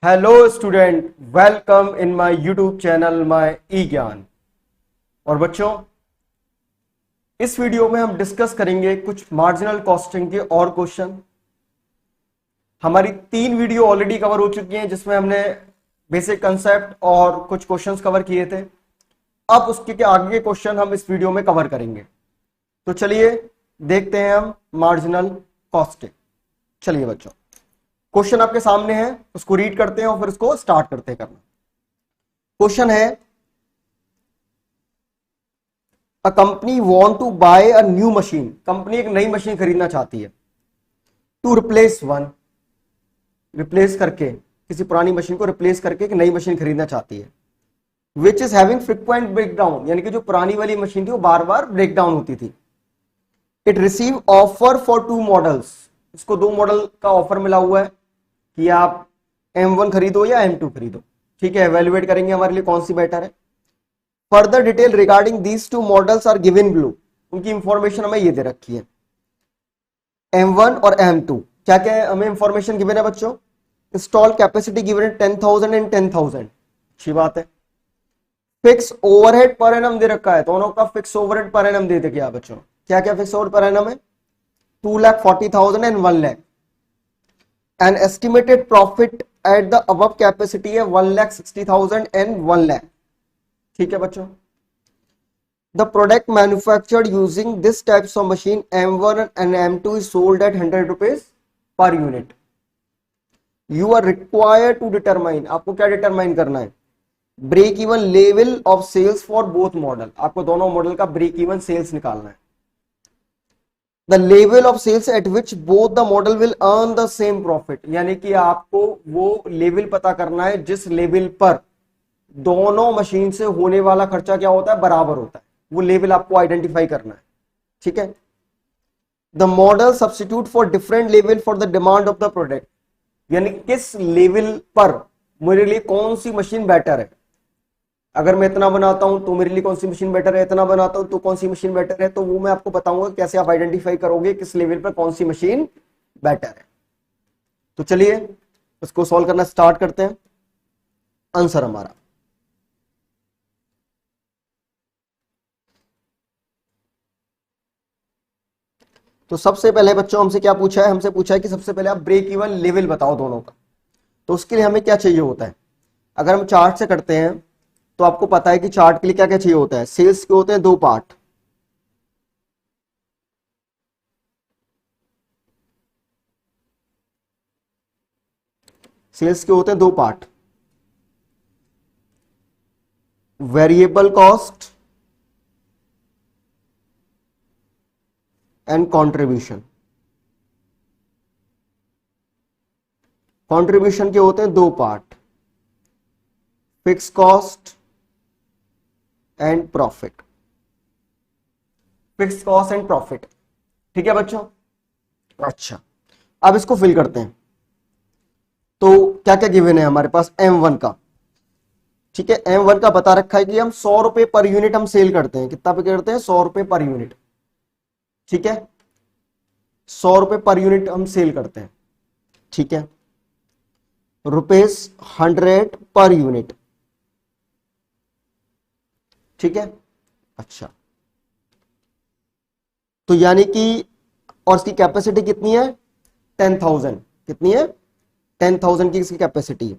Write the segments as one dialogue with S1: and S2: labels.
S1: Hello student, welcome in my YouTube channel my E Gyan. और बच्चों, इस वीडियो में हम डिस्कस करेंगे कुछ मार्जिनल कॉस्टिंग के और क्वेश्चन। हमारी 3 वीडियो ऑलरेडी कवर हो चुकी हैं जिसमें हमने बेसिक कंसेप्ट और कुछ क्वेश्चंस कवर किए थे। अब उसके के आगे के क्वेश्चन हम इस वीडियो में कवर करेंगे। तो चलिए देखते हैं हम मार्जिनल कॉस्टिंग। चलिए बच्चों, क्वेश्चन आपके सामने है, उसको रीड करते हैं और फिर उसको स्टार्ट करते हैं करना। क्वेश्चन है, a company want to buy a new machine. Company एक नई मशीन खरीदना चाहती है। टू रिप्लेस वन, रिप्लेस करके, किसी पुरानी मशीन को रिप्लेस करके एक नई मशीन खरीदना चाहती है। Which is having frequent breakdown, यानी कि जो पुरानी वाली मशीन थी वो बार बार ब्रेकडाउन होती थी। It receive offer for 2 models, इसको 2 मॉडल का ऑफर मिला हुआ है कि आप M1 खरीदो या M2 खरीदो। ठीक है, एवेल्युएट करेंगे हमारे लिए कौन सी बेटर है। Further detail regarding these 2 models are given below, उनकी इंफॉर्मेशन हमें ये दे रखी है। M1 और M2 क्या क्या हमें इंफॉर्मेशन गिवन है बच्चों। इंस्टॉल कैपेसिटी गिवन है 10,000 एंड 10,000, अच्छी बात है। फिक्स ओवरहेड पर एनम दे रखा है, दोनों का फिक्स ओवरहेड पर एनम दे दिया बच्चों। क्या क्या फिक्स ओवरहेड पर एनम है, 2,40,000 and 1 lakh. And estimated profit at the above capacity है 1,60,000 एंड 1 लाख। ठीक है बच्चों। The product manufactured using this types of machine M1 and M2 is sold at 100 rupees per unit. You are required to determine, आपको क्या determine करना है, break even level of sales for both model. आपको दोनों model का break even sales निकालना है। The level of sales at which both the model will earn the same profit, यानी कि आपको वो लेवल पता करना है जिस लेवल पर दोनों मशीन से होने वाला खर्चा क्या होता है, बराबर होता है। वो लेवल आपको आइडेंटिफाई करना है। ठीक है। The model substitute for different level for the demand of the product, यानी किस लेवल पर मेरे लिए कौन सी मशीन बेटर है। अगर मैं इतना बनाता हूं तो मेरे लिए कौन सी मशीन बेटर है, इतना बनाता हूं तो कौन सी मशीन बेटर है, तो वो मैं आपको बताऊंगा कैसे आप आइडेंटिफाई करोगे किस लेवल पर कौन सी मशीन बेटर है। तो चलिए उसको सॉल्व करना स्टार्ट करते हैं। आंसर हमारा, तो सबसे पहले बच्चों हमसे क्या पूछा है, हमसे पूछा है कि सबसे पहले आप ब्रेक इवन लेवल बताओ दोनों का। तो उसके लिए हमें क्या चाहिए होता है, अगर हम चार्ट से करते हैं तो आपको पता है कि चार्ट के लिए क्या क्या चाहिए होता है। सेल्स के होते हैं 2 पार्ट, सेल्स के होते हैं 2 part, variable cost and contribution. Contribution के होते हैं 2 part, fix cost and profit. Fix cost and profit, ठीक है बच्चों। अच्छा, अब इसको फिल करते हैं। तो क्या क्या गिवन है हमारे पास, M1 का। ठीक है, M1 का बता रखा है कि हम 100 रुपए पर यूनिट हम सेल करते हैं। कितना पे करते हैं, 100 रुपए पर यूनिट। ठीक है, 100 रुपए पर यूनिट हम सेल करते हैं। ठीक है, रुपीज 100 पर यूनिट। ठीक है, अच्छा, तो यानी कि, और इसकी कैपेसिटी कितनी है, 10,000। कितनी है, 10,000 की इसकी कैपेसिटी है।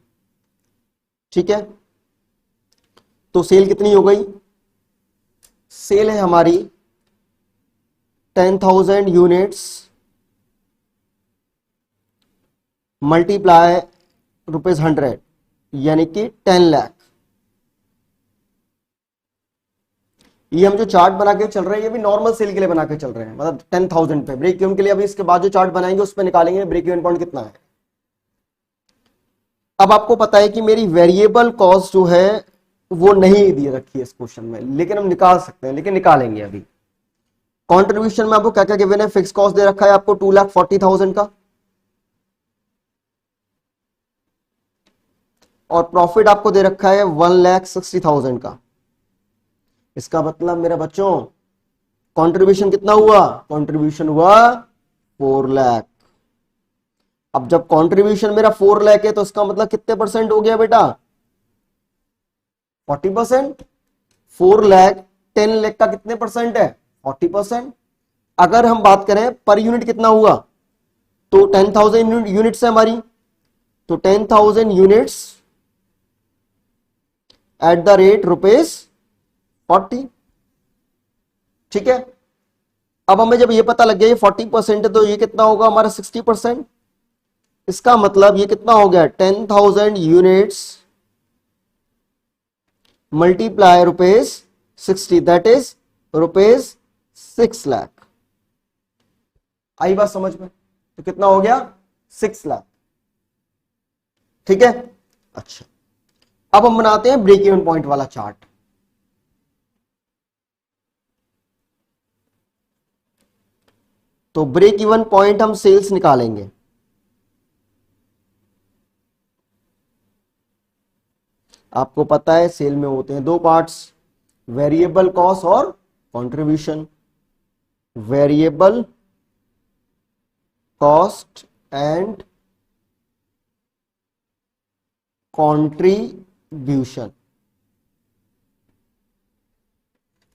S1: ठीक है, तो सेल कितनी हो गई, सेल है हमारी 10,000 यूनिट्स मल्टीप्लाई रुपीज 100, यानी कि 10 लाख। ये हम जो चार्ट बना के चल रहे हैं ये भी नॉर्मल सेल के लिए बना के चल रहे हैं, मतलब 10,000 पे ब्रेक इवन के लिए। अभी इसके बाद जो चार्ट बनाएंगे उस पर निकालेंगे ब्रेक इवन पॉइंट कितना है। अब आपको पता है कि मेरी वेरिएबल कॉस्ट जो है वो नहीं दी रखी है इस क्वेश्चन में, लेकिन हम निकाल सकते हैं, लेकिन निकालेंगे अभी। कंट्रीब्यूशन में आपको क्या क्या गिवन है, फिक्स कॉस्ट दे रखा है आपको 2,40,000 का, और प्रॉफिट आपको दे रखा है 1,60,000 का। इसका मतलब मेरा बच्चों कंट्रीब्यूशन कितना हुआ, कंट्रीब्यूशन हुआ 4 लाख। अब जब कंट्रीब्यूशन मेरा 4 लाख है तो इसका मतलब कितने परसेंट हो गया बेटा? 40%। 4 लाख 10 लाख का कितने परसेंट है? 40%। अगर हम बात करें पर यूनिट कितना हुआ, तो 10,000 यूनिट्स है हमारी, तो 10,000 यूनिट्स एट द रेट ₹40। ठीक है। अब हमें जब ये पता लग गया ये 40% है, तो ये कितना होगा हमारा? 60%। इसका मतलब ये कितना हो गया? 10,000 units multiply ₹60, that is ₹6 lakh. आई बात समझ में? तो कितना हो गया? 6 लाख। ठीक है। अच्छा, अब हम बनाते हैं ब्रेक इवन पॉइंट वाला चार्ट। तो ब्रेक इवन पॉइंट हम सेल्स निकालेंगे। आपको पता है सेल में होते हैं दो पार्ट्स, वेरिएबल कॉस्ट और contribution. Variable cost and contribution.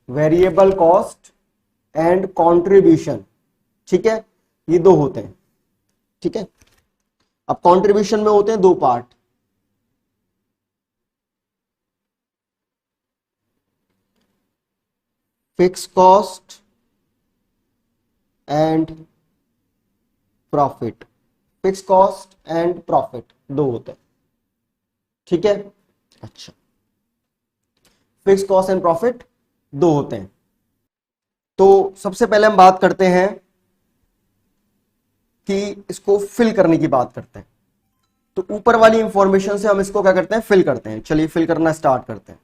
S1: Variable cost and contribution, ठीक है, ये दो होते हैं। ठीक है। अब कंट्रीब्यूशन में होते हैं दो part, fix cost and profit. Fix cost and profit दो होते हैं। ठीक है। अच्छा, फिक्स कॉस्ट एंड प्रॉफिट दो होते हैं। तो सबसे पहले हम बात करते हैं कि इसको फिल करने की बात करते हैं। तो ऊपर वाली इंफॉर्मेशन से हम इसको क्या करते हैं? फिल करते हैं। चलिए फिल करना स्टार्ट करते हैं।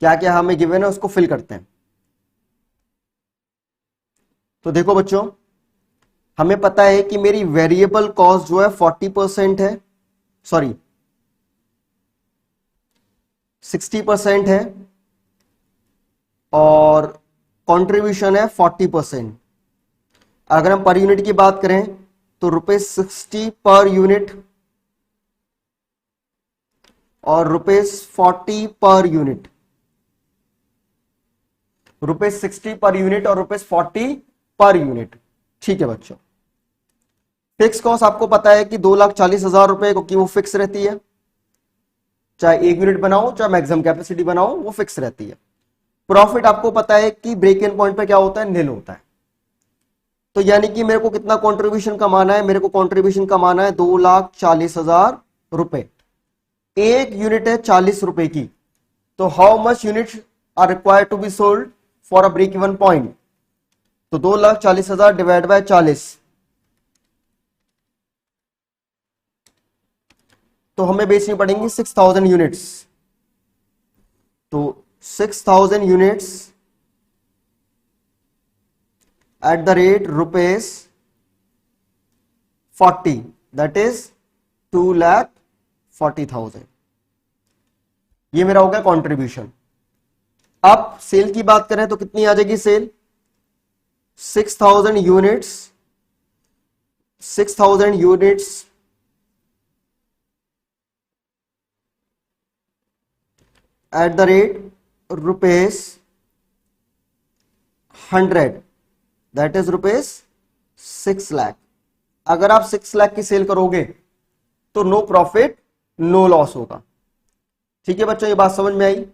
S1: क्या क्या हमें गिवन है उसको फिल करते हैं। तो देखो बच्चों, हमें पता है कि मेरी वेरिएबल कॉस्ट जो है 40% है, सॉरी 60% है, और कंट्रीब्यूशन है 40%। अगर हम पर यूनिट की बात करें तो ₹60 पर यूनिट और ₹40 पर यूनिट। ₹60 पर यूनिट और ₹40 पर यूनिट। ठीक है बच्चों। फिक्स कॉस्ट आपको पता है कि 2,40,000 रुपए, क्योंकि वो फिक्स रहती है, चाहे एक यूनिट बनाओ चाहे मैक्सिमम कैपेसिटी बनाओ, वो फिक्स रहती है। प्रॉफिट आपको पता है कि ब्रेक इवन पॉइंट पे क्या होता है? निल होता है। तो यानी कि मेरे को कितना कंट्रीब्यूशन कमाना है? मेरे को कंट्रीब्यूशन कमाना है 2,40,000 रुपए। एक यूनिट है 40 रुपए की, तो how much unit are required to be sold for a break even point? तो 2,40,000 डिवाइड बाय 40, तो हमें बेचनी पड़ेंगी 6,000 यूनिट्स। तो 6,000 units at the rate ₹40, that is 2,40,000। ये मेरा हो गया कंट्रीब्यूशन। अब सेल की बात करें तो कितनी आ जाएगी sale? 6,000 units, 6,000 units at the rate ₹100, that is ₹6 lakh. अगर आप 6 लाख की सेल करोगे तो नो प्रॉफिट नो लॉस होगा। ठीक है बच्चों, ये बात समझ में आई?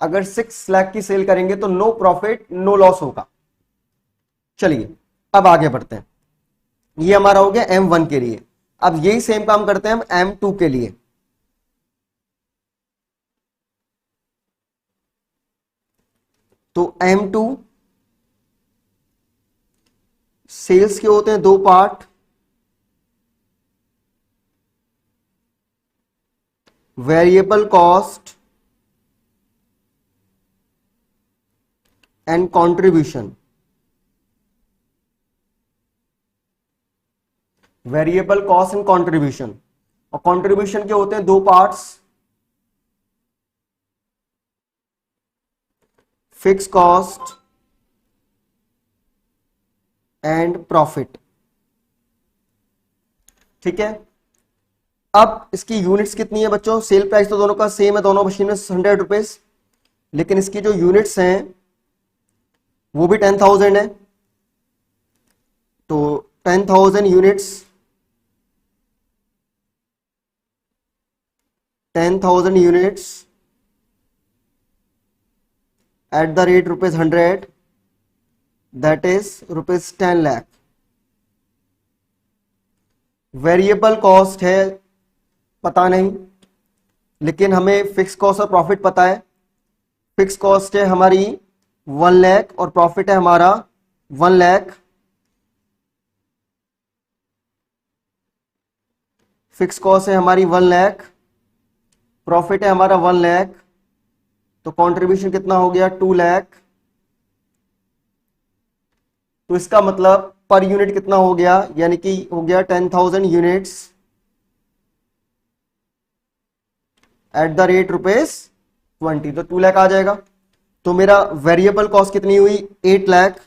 S1: अगर 6 लाख की सेल करेंगे तो नो प्रॉफिट नो लॉस होगा। चलिए अब आगे बढ़ते हैं। ये हमारा हो गया M1 के लिए। अब यही सेम काम करते हैं हम M2 के लिए। तो M2 सेल्स के होते हैं दो part, variable cost and contribution. Variable cost and contribution, और कंट्रीब्यूशन के होते हैं दो parts, fix cost and profit. ठीक है। अब इसकी यूनिट्स कितनी है बच्चों, सेल प्राइस तो दोनों का सेम है, दोनों मशीन में 100 रुपीज, लेकिन इसकी जो यूनिट्स हैं वो भी 10,000 है। तो 10,000 units, 10,000 units at the rate rupees 100, that is rupees 10 lakh। Variable cost है पता नहीं, लेकिन हमें फिक्स कॉस्ट और प्रॉफिट पता है। फिक्स कॉस्ट है हमारी 1 लाख और प्रॉफिट है हमारा 1 लाख। फिक्स कॉस्ट है हमारी 1 लाख, प्रॉफिट है हमारा 1 लाख, तो कंट्रीब्यूशन कितना हो गया 2 लाख। तो इसका मतलब पर यूनिट कितना हो गया, यानी कि हो गया 10,000 units at the rate rupees 20, तो 2 लाख आ जाएगा। तो मेरा वेरिएबल कॉस्ट कितनी हुई 8 lakh,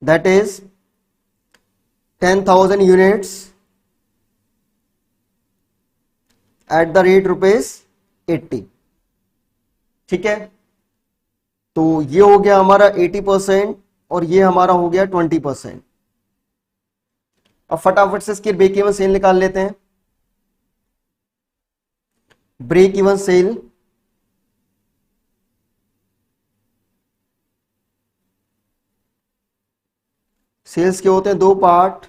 S1: that is 10,000 units at the rate rupees 80। ठीक है, तो ये हो गया हमारा 80% और ये हमारा हो गया 20%। अब फटाफट से इसकी ब्रेक इवन सेल निकाल लेते हैं। ब्रेक इवन सेल, सेल्स के होते हैं दो part,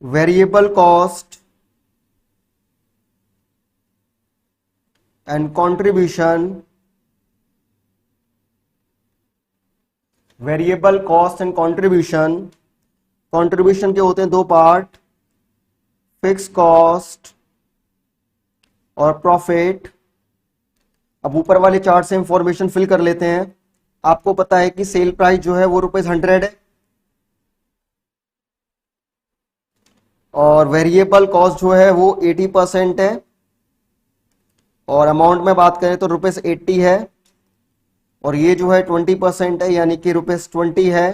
S1: variable cost and contribution. Variable cost and contribution, contribution के होते हैं दो पार्ट, फिक्स कॉस्ट और प्रॉफिट। अब ऊपर वाले चार्ट से इंफॉर्मेशन फिल कर लेते हैं। आपको पता है कि सेल प्राइस जो है वो ₹100 है और वेरिएबल कॉस्ट जो है वो 80% है, और अमाउंट में बात करें तो ₹80 है, और ये जो है 20% है यानी कि ₹20 है।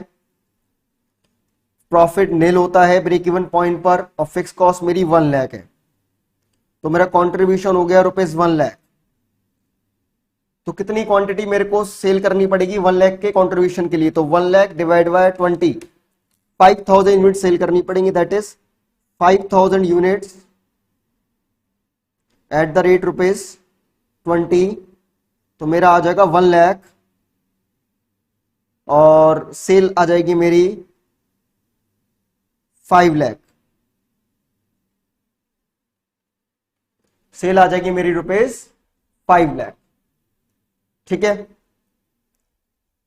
S1: प्रॉफिट नील होता है ब्रेक इवन पॉइंट पर, और फिक्स कॉस्ट मेरी 1 लाख है, तो मेरा कंट्रीब्यूशन हो गया ₹1 लाख। तो कितनी क्वांटिटी मेरे को सेल करनी पड़ेगी 1 लाख के कंट्रीब्यूशन के लिए, तो 1 lakh divide by 20, 5,000 unit sale करनी पड़ेंगी, that is 5,000 units at the rate ₹20। तो मेरा आ जाएगा 1 लाख और सेल आ जाएगी मेरी 5 लाख। सेल आ जाएगी मेरी ₹5 लाख। ठीक है,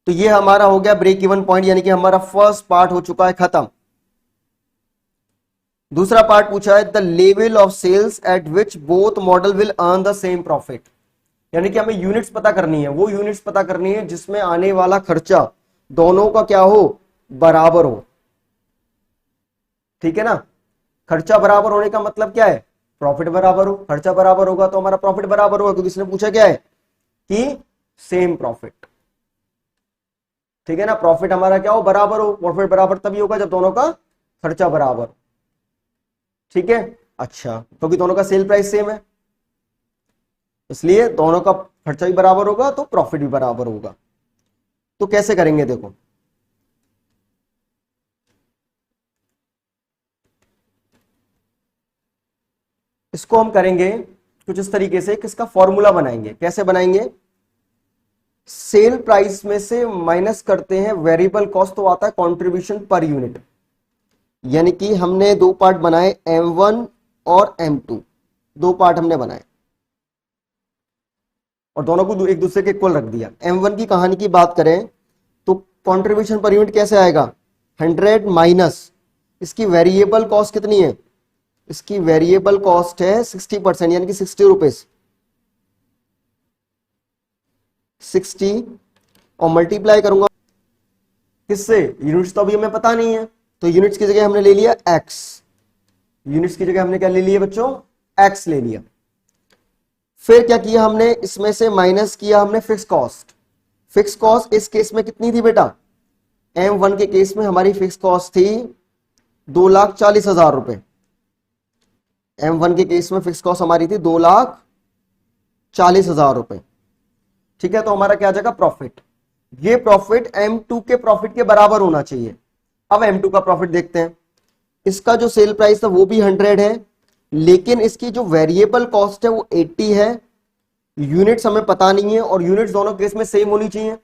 S1: तो ये हमारा हो गया ब्रेक इवन पॉइंट, यानी कि हमारा फर्स्ट पार्ट हो चुका है खत्म। दूसरा पार्ट पूछा है the level of sales at which both model will earn the same profit, यानी कि हमें यूनिट्स पता करनी है, वो यूनिट्स पता करनी है जिसमें आने वाला खर्चा दोनों का क्या हो, बराबर हो। ठीक है ना, खर्चा बराबर होने का मतलब क्या है, प्रॉफिट बराबर हो। खर्चा बराबर होगा तो हमारा प्रॉफिट बराबर होगा, क्योंकि इसने पूछा क्या है कि सेम प्रॉफिट। ठीक है ना, प्रॉफिट हमारा क्या हो, बराबर हो। प्रॉफिट बराबर तभी होगा जब दोनों का खर्चा बराबर हो। ठीक है, अच्छा, क्योंकि दोनों का सेल प्राइस सेम है इसलिए दोनों का खर्चा भी बराबर होगा तो प्रॉफिट भी बराबर होगा। तो कैसे करेंगे देखो, इसको हम करेंगे कुछ इस तरीके से, किसका फॉर्मूला बनाएंगे। कैसे बनाएंगे, सेल प्राइस में से माइनस करते हैं वेरिएबल कॉस्ट, तो आता है कंट्रीब्यूशन पर यूनिट। यानी कि हमने दो पार्ट बनाए M1 और M2, दो पार्ट हमने बनाए और दोनों को एक दूसरे के इक्वल रख दिया। M1 की कहानी की बात करें तो कंट्रीब्यूशन पर यूनिट कैसे आएगा, 100 माइनस इसकी वेरिएबल कॉस्ट कितनी है, इसकी वेरिएबल कॉस्ट है 60%, यानी कि 60 रुपीज, 60 और मल्टीप्लाई करूंगा किससे, यूनिट्स तो अभी हमें पता नहीं है, तो यूनिट्स की जगह हमने ले लिया x, यूनिट्स की जगह हमने क्या ले लिया बच्चों, x ले लिया। फिर क्या किया हमने, इसमें से माइनस किया हमने फिक्स कॉस्ट। फिक्स कॉस्ट इस केस में कितनी थी बेटा, M1 के केस में हमारी फिक्स कॉस्ट थी 2,40,000 रुपए। M1 के केस में फिक्स कॉस्ट हमारी थी 2,40,000 रुपए। ठीक है, तो हमारा क्या आ जाएगा प्रॉफिट। ये प्रॉफिट M2 के प्रॉफिट के बराबर होना चाहिए। अब M2 का प्रॉफिट देखते हैं। इसका जो सेल प्राइस था वो भी 100 है, लेकिन इसकी जो वेरिएबल कॉस्ट है वो 80 है। यूनिट्स हमें पता नहीं है और यूनिट्स दोनों केस में सेम होनी चाहिए।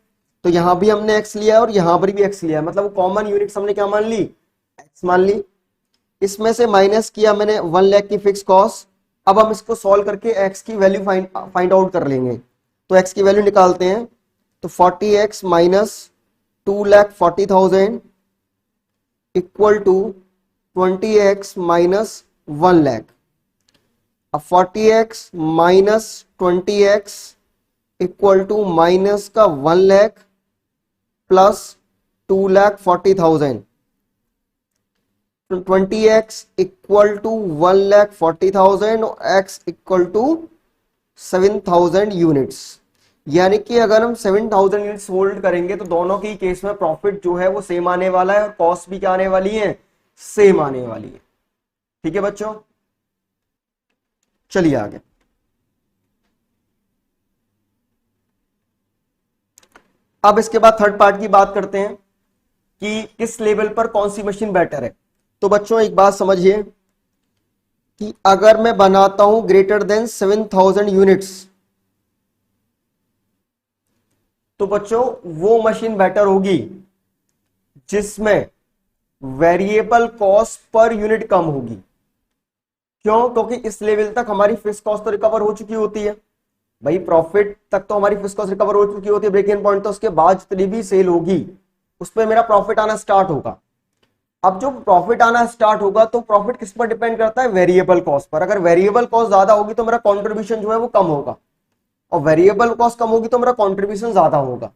S1: तो यहां भी हमने एक्स लिया है और यहां पर भी एक्स लिया है, मतलब कॉमन यूनिट्स हमने क्या मान ली, एक्स मान ली। इसमें से माइनस किया मैंने 1 लाख की फिक्स कॉस्ट। अब हम इसको सॉल्व करके एक्स की वैल्यू फाइंड आउट कर लेंगे। तो एक्स की वैल्यू निकालते हैं। तो 40x minus 2,40,000 equal to 20x minus 1 lakh. अब 40x minus 20x equal to minus का 1 lakh plus 2,40,000। 20x equal to 1,40,000 और x इक्वल टू 7,000 यूनिट्स। यानी कि अगर हम 7,000 यूनिट्स होल्ड करेंगे तो दोनों के केस में प्रॉफिट जो है वो सेम आने वाला है और कॉस्ट भी क्या आने वाली है, सेम आने वाली है। ठीक है बच्चों, चलिए आगे। अब इसके बाद थर्ड पार्ट की बात करते हैं कि किस लेवल पर कौन सी मशीन बेटर है। तो बच्चों एक बात समझिए कि अगर मैं बनाता हूं ग्रेटर देन 7,000 यूनिट्स तो बच्चों वो मशीन बेटर होगी जिसमें वेरिएबल कॉस्ट पर यूनिट कम होगी। क्यों? क्योंकि इस लेवल तक हमारी फिक्स कॉस्ट तो रिकवर हो चुकी होती है। भाई प्रॉफिट तक तो हमारी फिक्स कॉस्ट रिकवर हो चुकी होती है, ब्रेक इवन पॉइंट, तो उसके बाद जितनी भी सेल होगी उस पर मेरा प्रॉफिट आना स्टार्ट होगा। अब जो प्रॉफिट आना स्टार्ट होगा तो प्रॉफिट किस पर डिपेंड करता है, वेरिएबल कॉस्ट पर। अगर वेरिएबल कॉस्ट ज्यादा होगी तो मेरा कॉन्ट्रीब्यूशन जो है वो कम होगा, और वेरिएबल कॉस्ट कम होगी तो मेरा कॉन्ट्रीब्यूशन ज्यादा होगा।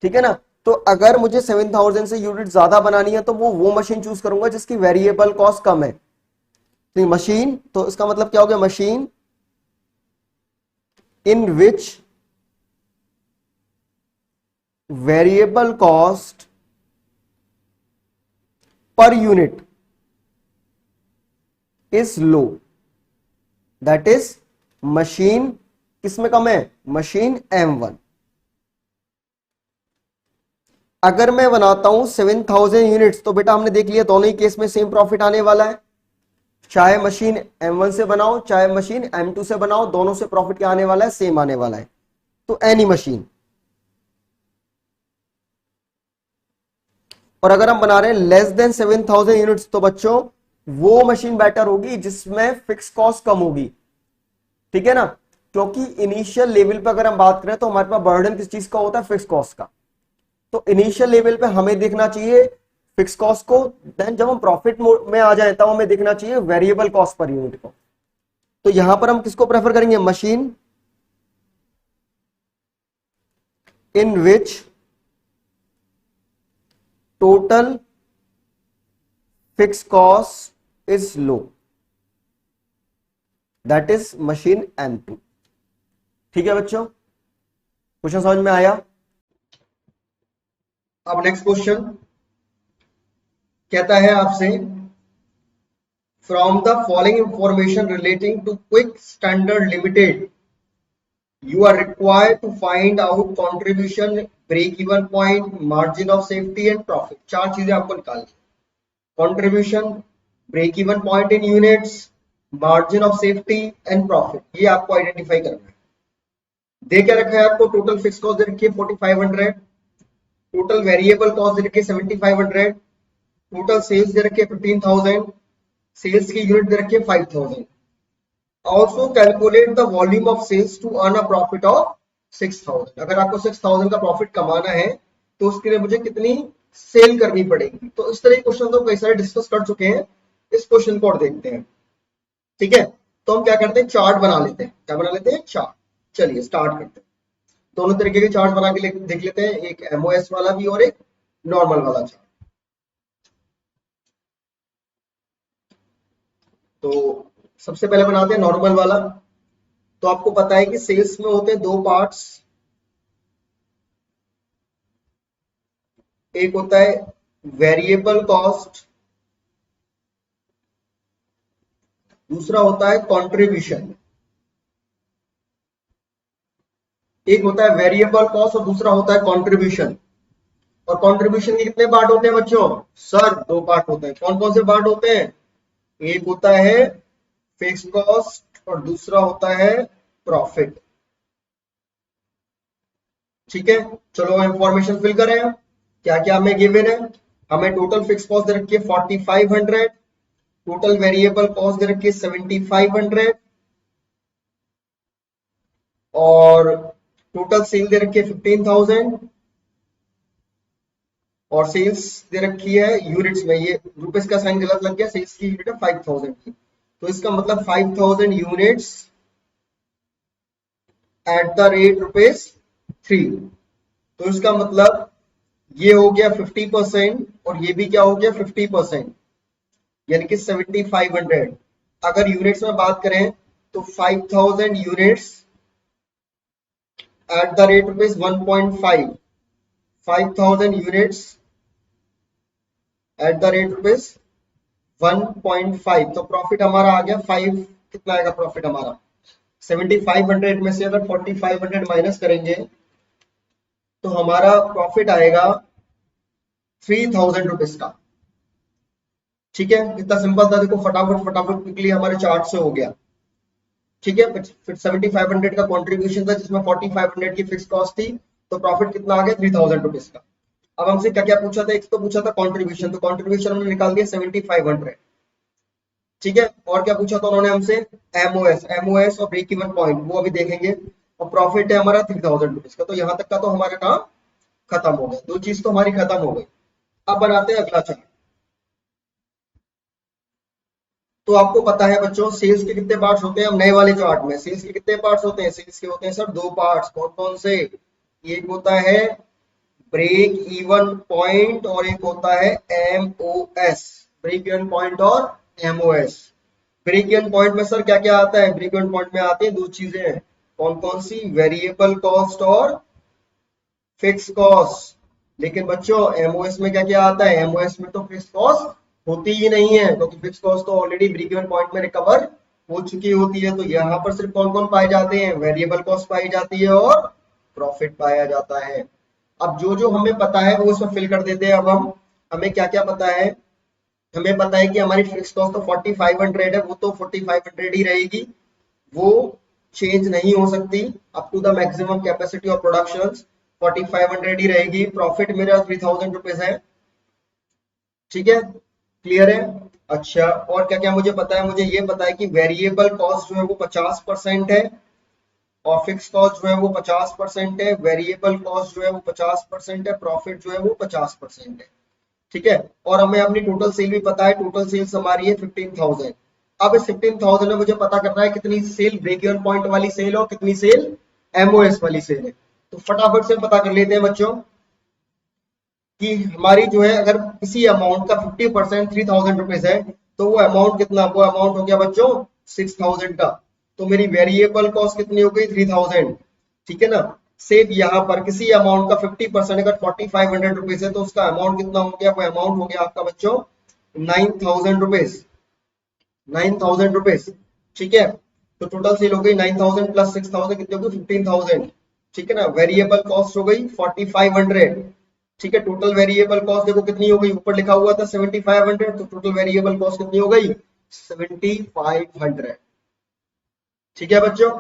S1: ठीक है ना। तो अगर मुझे 7,000 से यूनिट ज्यादा बनानी है तो वो मशीन चूज करूंगा जिसकी वेरिएबल कॉस्ट कम है। तो मशीन, तो इसका मतलब क्या हो गया, machine in which variable cost per unit is low, that is machine किसमें कम है, मशीन M1। अगर मैं बनाता हूं 7,000 यूनिट्स तो बेटा हमने देख लिया दोनों ही केस में सेम प्रॉफिट आने वाला है। चाहे मशीन M1 से बनाओ चाहे मशीन M2 से बनाओ, दोनों से प्रॉफिट क्या आने वाला है, सेम आने वाला है। तो एनी मशीन। और अगर हम बना रहे हैं लेस देन 7,000 यूनिट्स तो बच्चों वो मशीन बेटर होगी जिसमें फिक्स कॉस्ट कम होगी। ठीक है ना, क्योंकि इनिशियल लेवल पे अगर हम बात करें तो हमारे पास बर्डन किस चीज का होता है, फिक्स कॉस्ट का। तो इनिशियल लेवल पे हमें देखना चाहिए फिक्स कॉस्ट को, देन जब हम प्रॉफिट में आ जाए तब हमें देखना चाहिए वेरिएबल कॉस्ट पर यूनिट को। तो यहां पर हम किसको प्रेफर करेंगे, machine in which total fix cost is low, that is machine M2। ठीक है बच्चों, क्वेश्चन समझ में आया। अब नेक्स्ट क्वेश्चन कहता है आपसे, from the following information relating to quick standard limited you are required to find out contribution, break even point, margin of safety and profit। चार चीजें आपको निकालनी, contribution, break even point in units, margin of safety and profit, ये आपको identify करना है। दे क्या रखा है आपको, टोटल फिक्स कॉस्ट दे रखी है 4,500, टोटल वेरिएबल कॉस्ट दे रखी है 7,500, टोटल सेल्स दे रखी है 15,000, सेल्स की यूनिट दे रखी है 5,000। Also calculate the volume of sales to earn a profit of 6,000। अगर आपको 6,000 का प्रॉफिट कमाना है तो उसके लिए मुझे कितनी सेल करनी पड़ेगी। तो इस तरह के क्वेश्चन तो कई सारे डिस्कस कर चुके हैं, इस क्वेश्चन को और देखते हैं। ठीक है, तो हम क्या करते हैं, चार्ट बना लेते हैं। क्या बना लेते हैं, चार्ट। चलिए स्टार्ट करते हैं। दोनों तरीके के चार्ट बना के देख लेते हैं, एक MOS वाला भी और एक नॉर्मल वाला चार्ट। तो सबसे पहले बनाते हैं नॉर्मल वाला। तो आपको पता है कि सेल्स में होते हैं दो पार्ट्स, एक होता है वेरिएबल कॉस्ट, दूसरा होता है कंट्रीब्यूशन। एक होता है वेरिएबल कॉस्ट और दूसरा होता है कंट्रीब्यूशन। और कंट्रीब्यूशन के कितने पार्ट होते हैं बच्चों? सर 2 पार्ट होते हैं। कौन कौन से पार्ट होते हैं? एक होता है फिक्स्ड कॉस्ट और दूसरा होता है प्रॉफिट। ठीक है, चलो इंफॉर्मेशन फिल करें। क्या क्या हमें गिवन है? हमें टोटल फिक्स कॉस्ट दे रखी है 4500, टोटल वेरिएबल कॉस्ट दे रखी है 7500 और टोटल सेल दे रखी है 15000 और सेल्स दे रखी है यूनिट्स में। ये रुपीस का साइन गलत लग गया, सेल्स की यूनिट है 5000 की, तो इसका मतलब 5000 यूनिट्स एट द रेट ₹3। तो इसका मतलब ये हो गया 50% और ये भी क्या हो गया 50%, यानी कि 7500। अगर यूनिट्स में बात करें तो 5000 units at the rate ₹1.5, 5000 units at the rate ₹1.5, तो प्रॉफिट हमारा आ गया 5। कितना आएगा प्रॉफिट हमारा? 7500 में से अगर 4500 माइनस करेंगे तो हमारा प्रॉफिट आएगा 3000 रुपीज का। ठीक है, कितना सिंपल था, देखो फटाफट फटाफट क्विकली हमारे चार्ट से हो गया। ठीक है, फिर 7500 का कंट्रीब्यूशन था जिसमें 4500 की फिक्स कॉस्ट थी, तो प्रॉफिट कितना आ गया 3000 रुपीज का। अब हमसे क्या क्या पूछा था? एक तो पूछा था कंट्रीब्यूशन, तो कंट्रीब्यूशन हमने निकाल दिया 7500। ठीक है, और क्या पूछा था उन्होंने हमसे? एमओएस, एमओएस और ब्रेक इवन पॉइंट, वो अभी देखेंगे। और प्रॉफिट है हमारा 3000 रुपीज का। तो यहां तक का तो हमारा काम खत्म हो गया, 2 चीज तो हमारी खत्म हो गई। अब बनाते हैं अगला चार्ट। तो आपको पता है बच्चों सेल्स के कितने पार्ट्स होते हैं? हम नए वाले चार्ट में सेल्स के कितने पार्ट्स होते हैं? सेल्स के होते हैं सर 2 पार्ट्स। कौन कौन से? एक होता है ब्रेक इवन पॉइंट और एक होता है एमओएस। ब्रेक इवन पॉइंट और एमओएस। ब्रेक इवन पॉइंट में सर क्या क्या आता है? ब्रेक इवन पॉइंट में आती है 2 चीजें। कौन कौन सी? वेरिएबल कॉस्ट और फिक्स कॉस्ट। लेकिन बच्चों एमओएस में क्या क्या आता है? एमओएस में तो फिक्स कॉस्ट होती ही नहीं है, क्योंकि फिक्स कॉस्ट तो ऑलरेडी ब्रेक इवन पॉइंट में रिकवर हो चुकी होती है। तो यहाँ पर सिर्फ कौन कौन पाए जाते हैं? वेरिएबल कॉस्ट पाई जाती है और प्रॉफिट पाया जाता है। अब जो जो हमें पता है वो इसमें फिल कर देते हैं। अब हम हमें क्या क्या पता है? हमें पता है कि हमारी फिक्स कॉस्ट तो 4500 है, वो तो 4500 ही रहेगी, वो चेंज नहीं हो सकती। Up to the maximum capacity of production 4500 ही रहेगी। प्रॉफिट मेरा 3000 रुपीज है। ठीक है, क्लियर है? अच्छा, और क्या क्या मुझे पता है? मुझे ये पता है कि वेरिएबल कॉस्ट जो है वो 50% है और फिक्स कॉस्ट जो है वो 50% है। वेरिएबल कॉस्ट जो है वो 50% है, प्रॉफिट जो है वो 50% है। ठीक है, और हमें अपनी टोटल सेल भी पता है। टोटल सेल्स हमारी है 15000। अब इस 15000 में मुझे पता करना है कितनी सेल ब्रेक इवन पॉइंट वाली सेल और कितनी सेल एमओएस वाली सेल है। तो फटाफट से पता कर लेते हैं बच्चों कि हमारी जो है अगर किसी अमाउंट का 50% 3000 रुपीज है तो वो अमाउंट कितना? वो अमाउंट हो गया बच्चों 6000 का। तो मेरी वेरिएबल कॉस्ट कितनी हो गई? 3000। ठीक है ना? सेम यहाँ पर किसी अमाउंट का 50% अगर 4500 रुपीज है तो उसका अमाउंट कितना हो गया? वो अमाउंट हो गया आपका बच्चों 9000 रुपीज। 9000 रुपीज। ठीक है, तो टोटल सेल हो गई 9000 प्लस 6000 कितनी हो गई? 15000। ठीक है ना? वेरिएबल कॉस्ट हो गई 4500। ठीक है, टोटल वेरिएबल कॉस्ट देखो कितनी हो गई? ऊपर लिखा हुआ था 7500, तो टोटल वेरिएबल कॉस्ट कितनी हो गई? 7500। ठीक है बच्चों,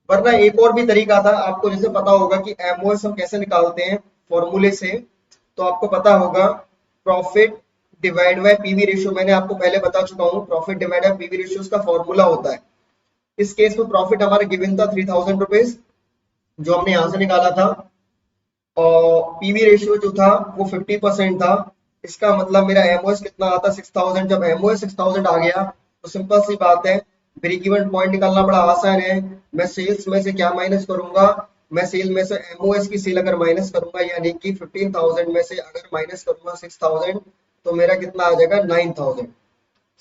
S1: वरना एक और भी तरीका था आपको, जैसे पता होगा कि एमओएस हम कैसे निकालते हैं फॉर्मूले से। तो आपको पता होगा profit divide by PV ratio, मैंने आपको पहले बता चुका हूँ। Profit divide by PV ratio का फॉर्मूला होता है। इस केस में प्रॉफिट हमारा गिवन था 3000 रुपीज जो हमने यहां से निकाला था, और पीवी रेशियो जो था वो 50% था। इसका मतलब मेरा एमओएस कितना आता? 6000। जब एमओएस 6000 आ गया तो सिंपल सी बात है, ब्रेक इवन पॉइंट निकालना बड़ा आसान है। मैं सेल्स में से क्या माइनस करूंगा? मैं सेल में से एमओएस की सेल अगर माइनस करूंगा, यानी कि 15000 में से अगर माइनस करूंगा 6000, तो मेरा कितना आ जाएगा? 9000।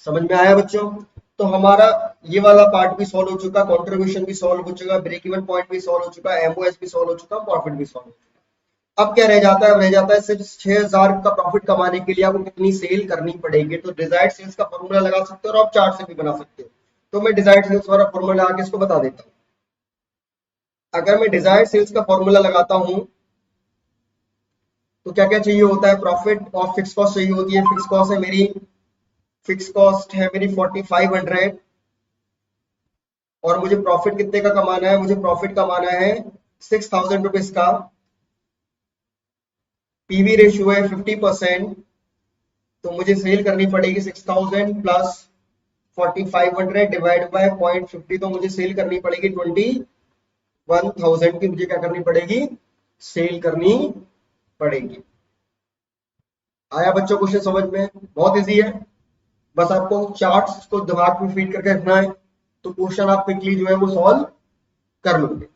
S1: समझ में आया बच्चों? तो हमारा ये वाला पार्ट भी सॉल्व हो चुका, कंट्रीब्यूशन भी सॉल्व हो चुका, ब्रेक इवन पॉइंट भी सॉल्व हो चुका, एमओएस भी सॉल्व हो चुका, प्रॉफिट भी सॉल्व हो चुका। अब क्या रह जाता है, रह जाता है सिर्फ 6,000 का प्रॉफिट कमाने के लिए आपको कितनी सेल करनी पड़ेगी। तो डिजायर्ड सेल्स का फॉर्मूला लगा सकते हो और आप चार्ट से भी बना सकते हो। तो मैं डिजायर्ड सेल्स वाला फॉर्मूला आके इसको बता देता हूँ। अगर मैं डिजायर्ड सेल्स का फॉर्मूला लगाता हूं तो क्या क्या चाहिए होता है, प्रॉफिट और फिक्स कॉस्ट चाहिए होती है। फिक्स कॉस्ट है मेरी, फिक्स कॉस्ट है मेरी 4500 और मुझे प्रॉफिट कितने का कमाना है, मुझे प्रॉफिट कमाना है 6000 रुपीज का। पीवी रेशियो है 50%, तो मुझे सेल करनी पड़ेगी 6000 प्लस 4500 डिवाइड बाय 0.50, तो मुझे सेल करनी पड़ेगी 21,000 की, मुझे क्या करनी पड़ेगी, सेल करनी पड़ेगी। आया बच्चों क्वेश्चन समझ में? बहुत इजी है, बस आपको चार्ट्स को दिमाग में फीड करके रखना है तो क्वेश्चन आप क्विकली जो है वो सॉल्व कर लोगे।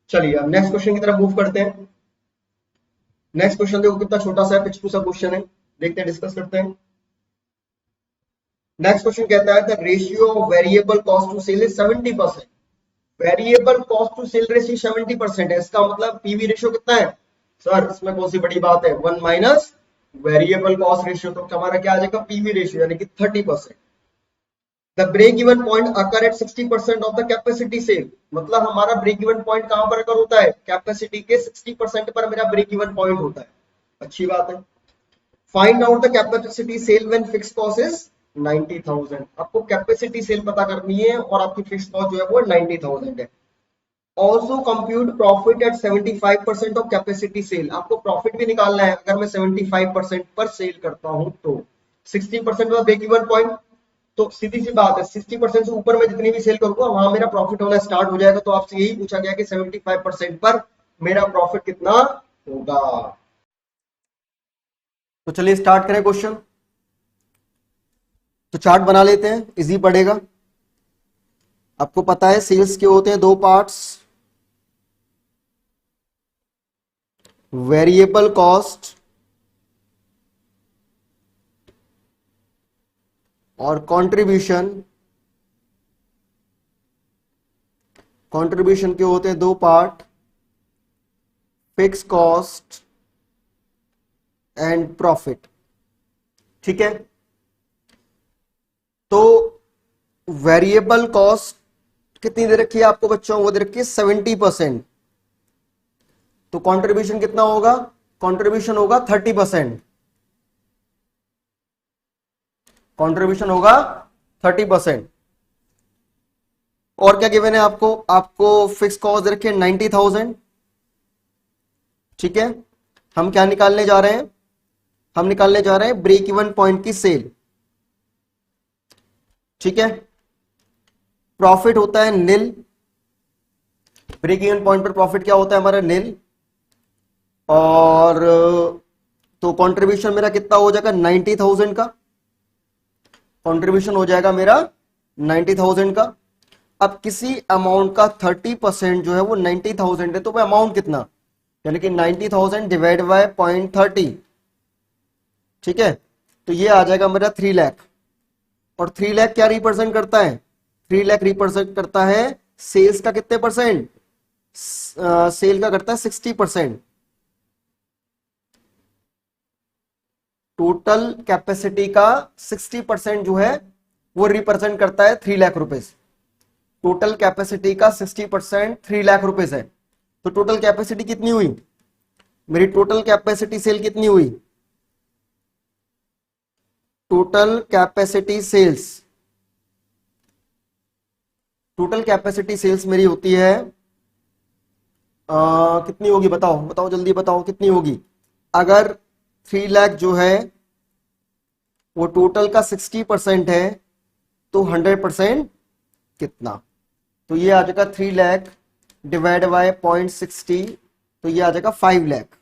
S1: चलिए अब नेक्स्ट क्वेश्चन की तरफ मूव करते हैं। नेक्स्ट क्वेश्चन देखो कितना छोटा सा है, पिछलू सा क्वेश्चन है, देखते हैं, डिस्कस करते हैं। नेक्स्ट क्वेश्चन कहता है the ratio of variable cost to sale is 70%। Variable cost to sale ratio 70% है, इसका मतलब पीवी रेशियो कितना है सर, इसमें कौन सी बड़ी बात है, 1 माइनस वेरिएबल कॉस्ट रेशियो, तो हमारा क्या आ जाएगा, पीवी रेशियो यानी कि 30%। The break even point occur at 60% of the capacity sale, मतलब हमारा ब्रेक इवन पॉइंट कहां पर अकर होता है, कैपेसिटी के 60% पर मेरा ब्रेक इवन पॉइंट होता है। अच्छी बात है। Find out the capacity sale when fix cost is 90,000। आपको कैपेसिटी सेल पता करनी है और आपकी फिक्स कॉस्ट जो है वो 90,000 है। Also compute profit at 75% of capacity sale, आपको प्रॉफिट भी निकालना है अगर मैं 75% पर सेल करता हूं तो 60% का ब्रेक इवन पॉइंट, तो सीधी सी बात है 60% से ऊपर मैं जितनी भी सेल करूंगा वहां मेरा प्रॉफिट होना स्टार्ट हो जाएगा। तो आपसे यही पूछा गया कि 75% पर मेरा प्रॉफिट कितना होगा। तो चलिए स्टार्ट करें क्वेश्चन। तो चार्ट बना लेते हैं, इजी पड़ेगा। आपको पता है सेल्स के होते हैं दो पार्ट्स, वेरिएबल कॉस्ट और कंट्रीब्यूशन। कंट्रीब्यूशन के होते हैं दो part, fix cost and profit. ठीक है, तो वेरिएबल कॉस्ट कितनी दे रखी है आपको बच्चों, वो दे रखी है 70%। तो कंट्रीब्यूशन कितना होगा, कंट्रीब्यूशन होगा 30%। कंट्रीब्यूशन होगा 30%। और क्या गिवन है आपको, आपको फिक्स कॉस्ट दे रखी है 90,000। ठीक है, हम क्या निकालने जा रहे हैं, हम निकालने जा रहे हैं ब्रेक इवन पॉइंट की सेल। ठीक है, प्रॉफिट होता है निल, ब्रेक इवन पॉइंट पर प्रॉफिट क्या होता है हमारा, निल। और तो कंट्रीब्यूशन मेरा कितना हो जाएगा, 90,000 का कंट्रीब्यूशन हो जाएगा मेरा 90,000 का। अब किसी अमाउंट का 30% जो है वो 90,000 है, तो वो अमाउंट कितना, यानी कि 90,000 डिवाइड बाय 0.30। ठीक है, तो ये आ जाएगा मेरा 3 लाख। और 3 लाख क्या रिप्रेजेंट करता है, 3 लाख रिप्रेजेंट करता है सेल्स का कितने परसेंट, सेल का करता है 60%। टोटल कैपेसिटी का 60% जो है वो रिप्रेजेंट करता है 3 लाख रुपीज। टोटल कैपेसिटी का 60% 3 लाख रुपीज है। तो टोटल कैपेसिटी कितनी हुई मेरी, टोटल कैपेसिटी सेल कितनी हुई, total capacity sales, total capacity sales मेरी होती है कितनी होगी, बताओ बताओ जल्दी बताओ कितनी होगी। अगर 3 लाख जो है वो टोटल का 60% है तो 100% कितना, तो ये आ जाएगा 3 लाख डिवाइड बाय 0.60, तो ये आ जाएगा 5 लाख।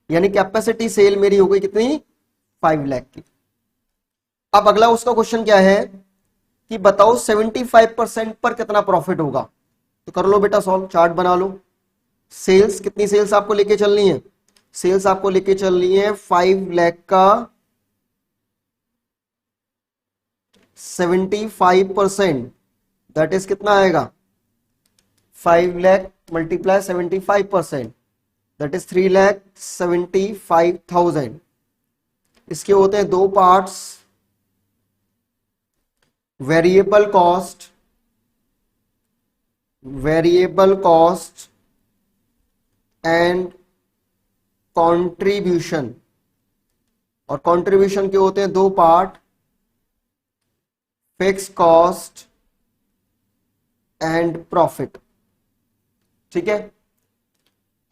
S1: यानी कैपेसिटी सेल मेरी हो गई कितनी, 5 लाख की। अब अगला उसका क्वेश्चन क्या है कि बताओ 75% पर कितना प्रॉफिट होगा। तो कर लो बेटा सॉल्व, चार्ट बना लो। सेल्स कितनी, सेल्स आपको लेके चलनी है, सेल्स आपको लेके चलनी है 5 लाख का 75%, दैट इज कितना आएगा, 5 लाख मल्टीप्लाई 75%, दैट इज 3,75,000। इसके होते हैं दो parts, variable cost and contribution. और कंट्रीब्यूशन के होते हैं दो part, fix cost and profit. ठीक है,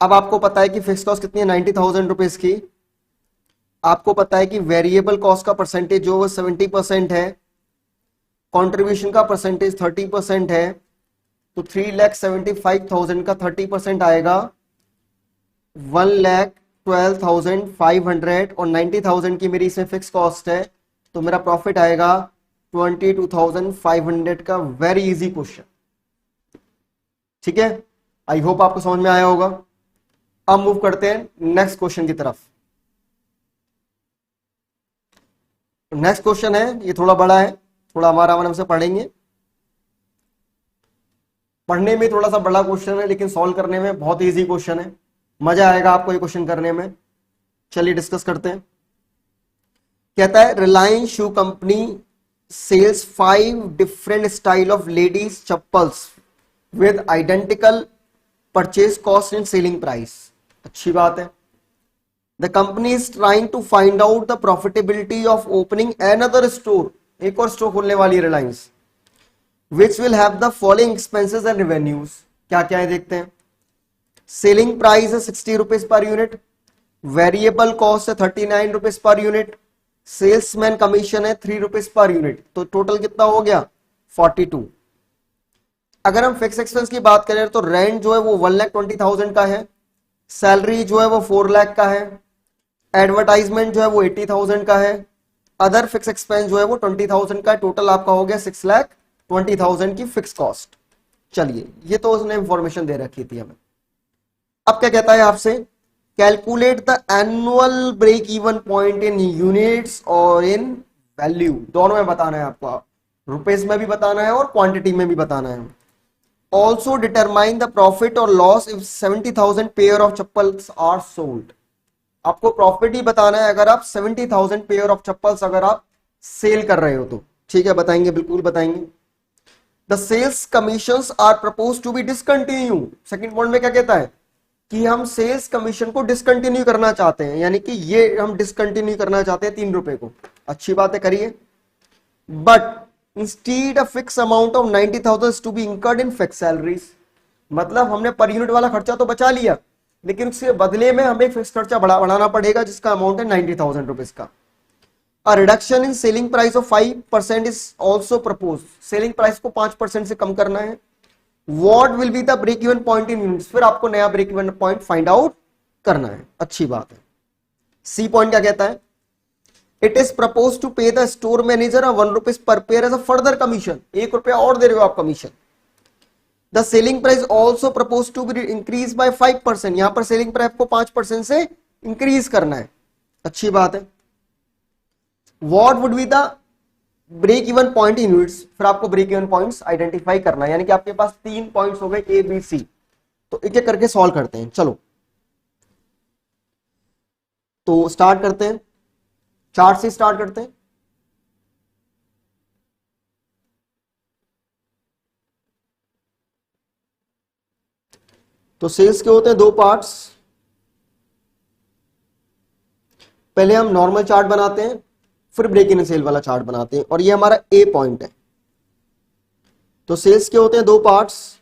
S1: अब आपको पता है कि फिक्स कॉस्ट कितनी है, 90,000 रुपीज की। आपको पता है कि वेरिएबल कॉस्ट का परसेंटेज जो वो 70% है, कंट्रीब्यूशन का परसेंटेज 30% है। तो 3,75,000 का 30% आएगा 1,12,500 और 90,000 की मेरी इसमें फिक्स कॉस्ट है, तो मेरा प्रॉफिट आएगा 22,500 का। Very easy question. ठीक है, आई होप आपको समझ में आया होगा। अब मूव करते हैं नेक्स्ट क्वेश्चन की तरफ। नेक्स्ट क्वेश्चन है, ये थोड़ा बड़ा है, थोड़ा हमारा हम से पढ़ेंगे। पढ़ने में थोड़ा सा बड़ा क्वेश्चन है लेकिन सॉल्व करने में बहुत इजी क्वेश्चन है, मजा आएगा आपको ये क्वेश्चन करने में। चलिए डिस्कस करते हैं। कहता है Reliance shoe company sales 5 different style of ladies chappals with identical purchase cost and selling price. अच्छी बात है। The company is trying to find out the profitability of opening another store. एक और स्टोर खोलने वाली है Reliance, which will have the following expenses and revenues. क्या क्या है देखते हैं। सेलिंग प्राइस है 60 rupees per unit, variable cost है 39 rupees per unit, salesman commission है 3 रुपीज पर यूनिट। तो टोटल कितना हो गया 42। अगर हम फिक्स एक्सपेंस की बात करें तो रेंट जो है वो 1,20,000 का है, सैलरी जो है वो 4 लाख का है, एडवर्टाइजमेंट जो है वो 80,000 का है, अदर फिक्स एक्सपेंस जो है वो 20,000 का है। टोटल आपका हो गया 6,20,000 की फिक्स कॉस्ट। चलिए, ये तो उसने इंफॉर्मेशन दे रखी थी हमें। अब क्या कहता है आपसे, calculate the annual break even point in units और इन वैल्यू। दोनों में बताना है आपको, रुपीज में भी बताना है और क्वांटिटी में भी बताना है। ऑल्सो डिटरमाइन द प्रॉफिट और loss if 70,000 pair of chappals are sold. आपको प्रॉफिट ही बताना है अगर आप 70,000 पेयर ऑफ चप्पल्स अगर आप सेल कर रहे हो तो। ठीक है, बताएंगे, बिल्कुल बताएंगे। The sales commissions are propose to be discontinue. Second point में क्या कहता है कि हम सेल्स कमीशन को डिसकंटिन्यू करना चाहते हैं, यानी कि ये हम डिसकंटिन्यू करना चाहते हैं 3 रुपए को। अच्छी बात है, करिए। But instead a fix amount of 90,000 to be incurred in fix salaries. मतलब हमने पर यूनिट वाला खर्चा तो बचा लिया, लेकिन उसके बदले में हमें फिक्स खर्चा बढ़ाना पड़ेगा, जिसका अमाउंट है 90,000 रुपीज का। A reduction in selling price of 5% is also proposed. Selling price को 5% से कम करना है। What will be the break even point in units? फिर आपको नया break even point find out करना है। अच्छी बात है। सी पॉइंट क्या कहता है, it is propose to pay the store manager 1 rupees per pair as a further commission. 1 रुपया और दे रहे हो आप commission. The selling price also propose to be increase by 5%। यहां पर सेलिंग प्राइस को 5% से इंक्रीज करना है। अच्छी बात है। What would be the break even point in units. फिर आपको ब्रेक इवन पॉइंट्स आइडेंटिफाई करना है, यानी कि आपके पास 3 पॉइंट्स हो गए ए बी सी। तो एक एक करके सॉल्व करते हैं। चलो, तो स्टार्ट करते हैं, चार्ट से स्टार्ट करते हैं। तो सेल्स के होते हैं दो पार्ट्स। पहले हम नॉर्मल चार्ट बनाते हैं, फिर ब्रेक इन सेल वाला चार्ट बनाते हैं, और ये हमारा ए पॉइंट है। तो सेल्स के होते हैं दो parts,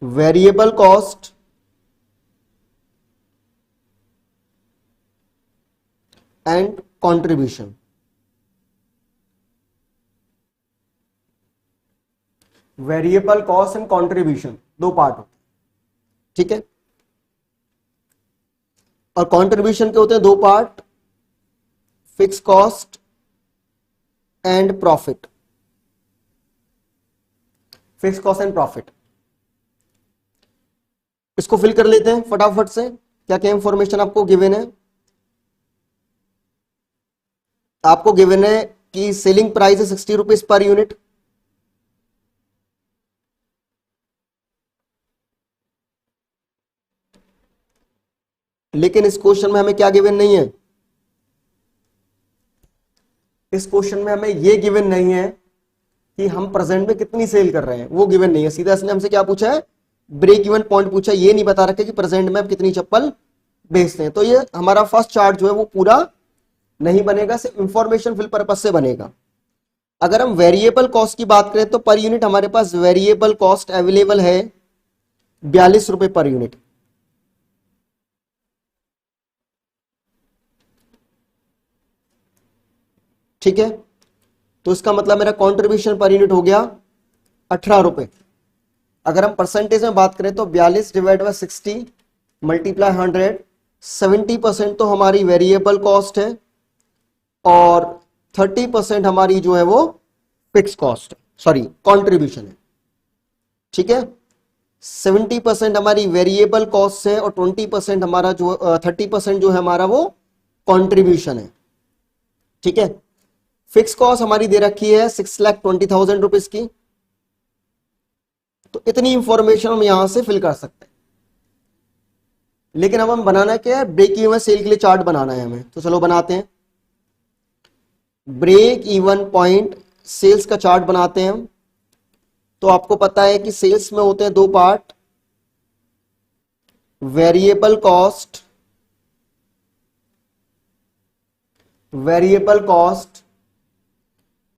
S1: variable cost and contribution. Variable cost and contribution दो पार्ट होते हैं। ठीक है, और कंट्रीब्यूशन के होते हैं दो part, fix cost and profit. Fix cost and profit, इसको फिल कर लेते हैं फटाफट से। क्या क्या इंफॉर्मेशन आपको गिवन है। आपको गिवन है कि सेलिंग प्राइस है 60 रुपीज पर यूनिट, लेकिन इस क्वेश्चन में हमें क्या गिवन नहीं है, इस क्वेश्चन में हमें ये गिवन नहीं है कि हम प्रेजेंट में कितनी सेल कर रहे हैं, वो गिवन नहीं है। सीधा इसने हमसे क्या पूछा है, ब्रेक इवन पॉइंट पूछा, ये नहीं बता रखे कि प्रेजेंट में आप कितनी चप्पल बेचते हैं। तो ये हमारा फर्स्ट चार्ट जो है वो पूरा नहीं बनेगा, सिर्फ इंफॉर्मेशन फिल पर्पस से बनेगा। अगर हम वेरिएबल कॉस्ट की बात करें तो पर यूनिट हमारे पास वेरिएबल कॉस्ट अवेलेबल है 42 रुपए पर यूनिट। ठीक है, तो इसका मतलब मेरा कंट्रीब्यूशन पर यूनिट हो गया 18 रुपए। अगर हम परसेंटेज में बात करें तो 42 डिवाइड बाय 60 मल्टीप्लाई 100, 70% तो हमारी वेरिएबल कॉस्ट है और 30% हमारी जो है वो फिक्स कॉस्ट, सॉरी कंट्रीब्यूशन है। ठीक है, 70% हमारी वेरिएबल कॉस्ट है और 20% हमारा जो 30% जो है हमारा वो कंट्रीब्यूशन है। ठीक है, फिक्स कॉस्ट हमारी दे रखी है 6,20,000 रुपीज की। तो इतनी इंफॉर्मेशन हम यहां से फिल कर सकते हैं। लेकिन अब हम बनाना क्या है, ब्रेक इवन सेल के लिए चार्ट बनाना है हमें, तो चलो बनाते हैं। ब्रेक इवन पॉइंट सेल्स का चार्ट बनाते हैं हम। तो आपको पता है कि सेल्स में होते हैं दो part, variable cost,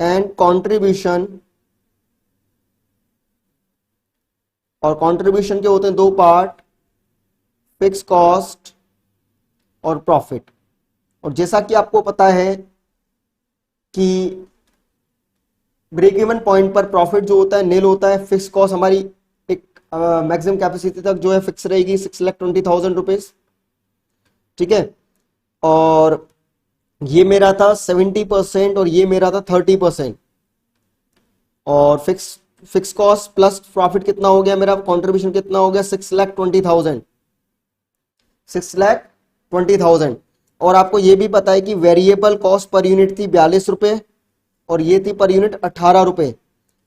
S1: and contribution. और कंट्रीब्यूशन के होते हैं दो पार्ट, फिक्स कॉस्ट और प्रॉफिट। और जैसा कि आपको पता है कि ब्रेक इवन पॉइंट पर प्रॉफिट जो होता है नील होता है, फिक्स कॉस्ट हमारी एक मैक्सिमम कैपेसिटी तक जो है फिक्स रहेगी 6,20,000 रुपीज। ठीक है, और ये मेरा था 70% और ये मेरा था 30%। और फिक्स कॉस्ट प्लस प्रॉफिट कितना हो गया, मेरा कंट्रीब्यूशन कितना हो गया, 6,20,000। और आपको ये भी पता है कि वेरिएबल कॉस्ट पर यूनिट थी 42 रुपए और ये थी पर यूनिट 18 रुपए।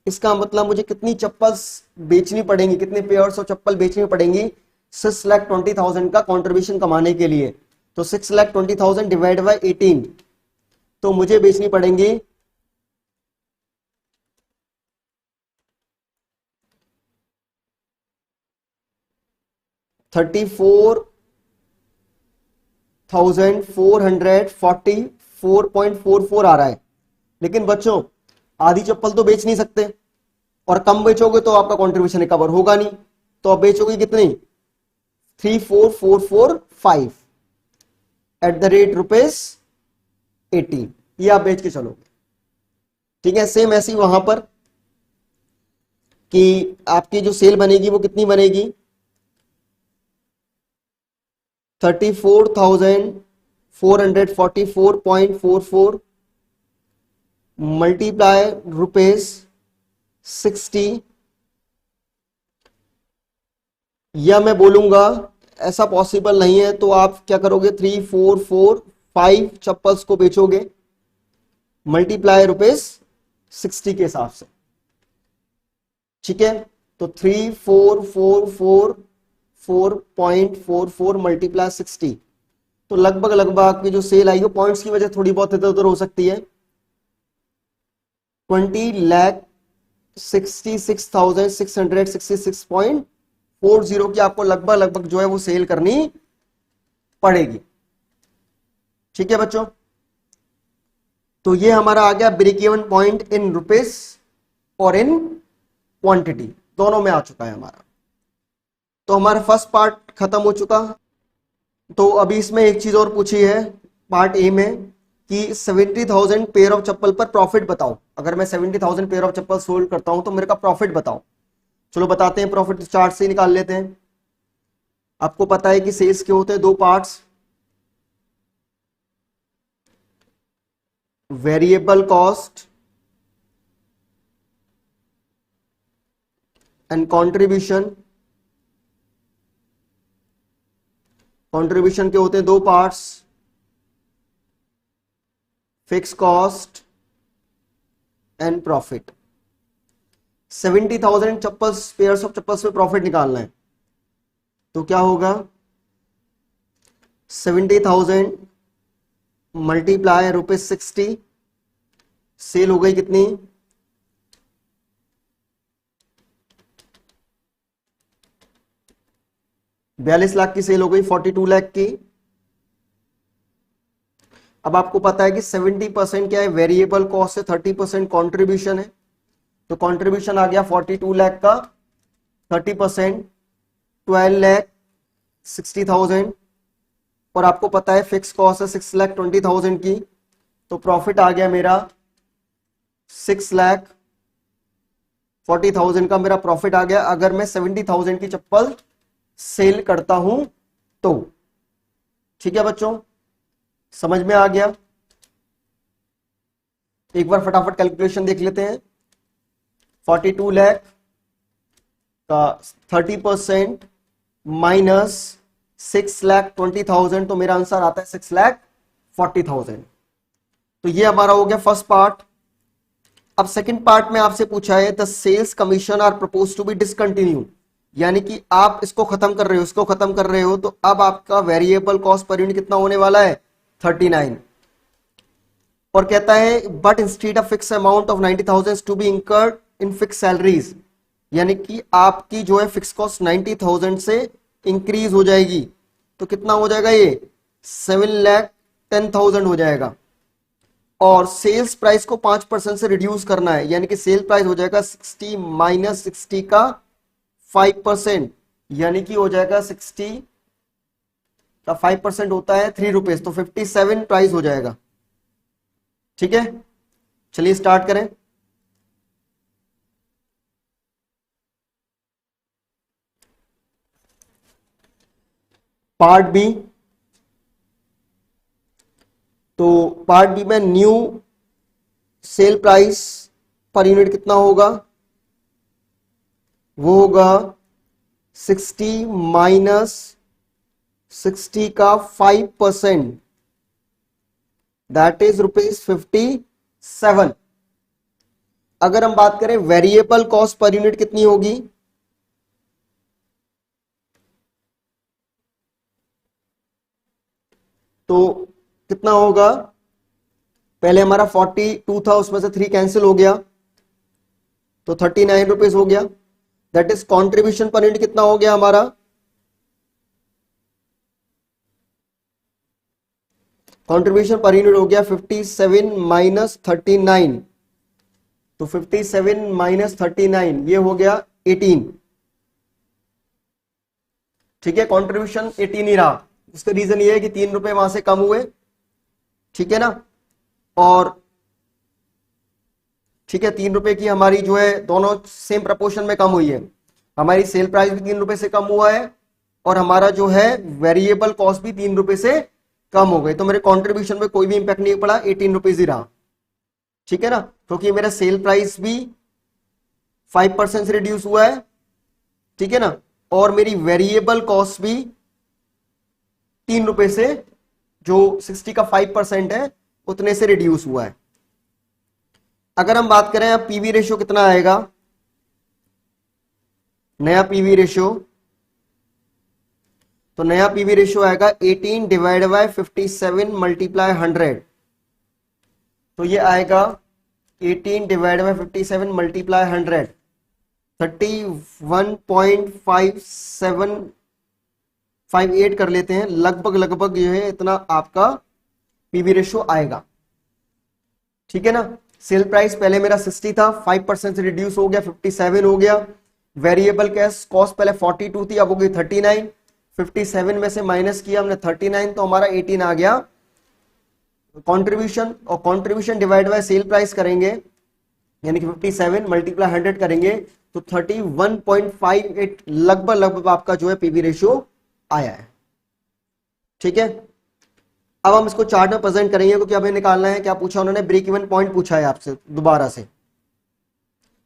S1: इसका मतलब मुझे कितनी चप्पल बेचनी पड़ेंगी, कितने पेयर्स ऑफ चप्पल बेचनी पड़ेंगी 6,20,000 का कंट्रीब्यूशन कमाने के लिए। तो 6,20,000 डिवाइड बाय 18, तो मुझे बेचनी पड़ेंगी 34,444.44 आ रहा है। लेकिन बच्चों आधी चप्पल तो बेच नहीं सकते और कम बेचोगे तो आपका कंट्रीब्यूशन रिकवर होगा नहीं। तो आप बेचोगे कितनी, 34,445 एट द रेट ₹18, ये आप बेच के चलोगे। ठीक है, सेम ऐसी वहां पर कि आपकी जो सेल बनेगी वो कितनी बनेगी, 34,444.44 मल्टीप्लाई ₹60, या मैं बोलूंगा ऐसा पॉसिबल नहीं है तो आप क्या करोगे, 3,445 चप्पल्स को बेचोगे मल्टीप्लाई ₹60 के हिसाब से। ठीक है, तो 34,444.44 मल्टीप्लाई 60, तो लगभग लगभग आपकी जो सेल आई हो, पॉइंट्स की वजह थोड़ी बहुत इधर उधर हो सकती है, 20,66,666.40 की आपको लगभग लगभग जो है वो सेल करनी पड़ेगी। ठीक है बच्चों, तो ये हमारा आ गया break even point in rupees और इन क्वांटिटी, दोनों में आ चुका है हमारा। तो हमारा फर्स्ट पार्ट खत्म हो चुका। तो अभी इसमें एक चीज और पूछी है पार्ट ए में कि 70,000 पेयर ऑफ चप्पल पर प्रॉफिट बताओ। अगर मैं 70,000 पेयर ऑफ चप्पल सोल्ड करता हूं तो मेरे का प्रॉफिट बताओ। चलो बताते हैं, प्रॉफिट चार्ट से निकाल लेते हैं। आपको पता है कि सेल्स के होते हैं दो parts, variable cost and contribution. Contribution के होते हैं दो parts, fix cost and profit. 70,000 chappals, pairs of chappals पे प्रॉफिट निकालना है तो क्या होगा, 70,000 मल्टीप्लाई ₹60, सेल हो गई कितनी? 42 लाख की सेल हो गई 42 लाख की। अब आपको पता है कि 70% क्या है वेरिएबल कॉस्ट है, 30% कॉन्ट्रीब्यूशन है, तो कॉन्ट्रीब्यूशन आ गया 42 लाख का, 30% 12,60,000, और आपको पता है फिक्स कॉस्ट है 6,20,000 की, तो प्रॉफिट आ गया मेरा 6,40,000 का मेरा प्रॉफिट आ गया अगर मैं 70,000 की चप्पल सेल करता हूं तो। ठीक है बच्चों, समझ में आ गया? एक बार फटाफट कैलकुलेशन देख लेते हैं। 42 लाख का 30% माइनस 6,20,000, तो मेरा आंसर आता है 6,40,000। तो ये हमारा हो गया फर्स्ट पार्ट। अब सेकंड पार्ट में आपसे पूछा है the sales commission are propose to be discontinue, यानी कि आप इसको खत्म कर रहे हो, इसको खत्म कर रहे हो, तो अब आपका वेरिएबल कॉस्ट पर यूनिट कितना होने वाला है? 39। और कहता है but instead of fix amount of 90,000 to be incurred in fix salaries, यानी कि आपकी जो है फिक्स कॉस्ट 90,000 से इंक्रीज हो जाएगी, तो कितना हो जाएगा? ये 7,10,000 हो जाएगा। और सेल्स प्राइस को 5% से रिड्यूस करना है, यानी कि सेल प्राइस हो जाएगा 60 माइनस 60 का 5%, यानी कि हो जाएगा 60 का 5% होता है ₹3, तो 57 प्राइस हो जाएगा। ठीक है, चलिए स्टार्ट करें। पार्ट बी, तो पार्ट बी में new sale price per unit कितना होगा? वो होगा 60 माइनस 60 का 5%, दैट इज ₹57। अगर हम बात करें वेरिएबल कॉस्ट पर यूनिट कितनी होगी? तो कितना होगा? पहले हमारा 42 था, उसमें से 3 कैंसिल हो गया, तो ₹39 हो गया। That is contribution per unit कितना हो गया हमारा? कॉन्ट्रीब्यूशन पर यूनिट हो गया 57 माइनस 39, तो 57 माइनस 39 ये हो गया 18। ठीक है, कॉन्ट्रीब्यूशन 18 ही रहा। उसका रीजन ये है कि ₹3 वहां से कम हुए। ठीक है ना, और ठीक है, ₹3 की हमारी जो है दोनों सेम प्रपोर्शन में कम हुई है। हमारी सेल प्राइस भी ₹3 से कम हुआ है, और हमारा जो है वेरिएबल कॉस्ट भी ₹3 से कम हो गई, तो मेरे कंट्रीब्यूशन में कोई भी इंपैक्ट नहीं पड़ा, ₹18 ही रहा। ठीक है ना, क्योंकि मेरा सेल प्राइस भी 5% से रिड्यूस हुआ है। ठीक है ना, और मेरी वेरिएबल कॉस्ट भी ₹3 से, जो 60 का 5% है, उतने से रिड्यूस हुआ है। अगर हम बात करें अब पीवी रेशियो कितना आएगा, नया पीवी रेशियो, तो नया पीवी रेशियो आएगा 18 डिवाइड बाय 57 मल्टीप्लाई 100, तो ये आएगा 18 डिवाइड बाय 57 मल्टीप्लाई 100, 31.5758 कर लेते हैं, लगभग लगभग ये है इतना आपका पीवी रेशियो आएगा। ठीक है ना, सेल प्राइस पहले मेरा 60 था, 5% से रिड्यूस हो गया, 57 हो गया। वेरिएबल कैश कॉस्ट पहले 42 थी, अब हो गई 39, 57 में से माइनस किया हमने 39, तो हमारा 18 आ गया कंट्रीब्यूशन, और contribution divide by sale price करेंगे, यानी कि 57 मल्टीप्लाई 100 करेंगे, तो 31.58 लगभग लगभग आपका जो है पीवी रेशियो आया है। ठीक है, अब हम इसको चार्ट में प्रेजेंट करेंगे, क्योंकि हमें निकालना है, क्या पूछा उन्होंने? ब्रेक इवन पॉइंट पूछा है आपसे दोबारा से,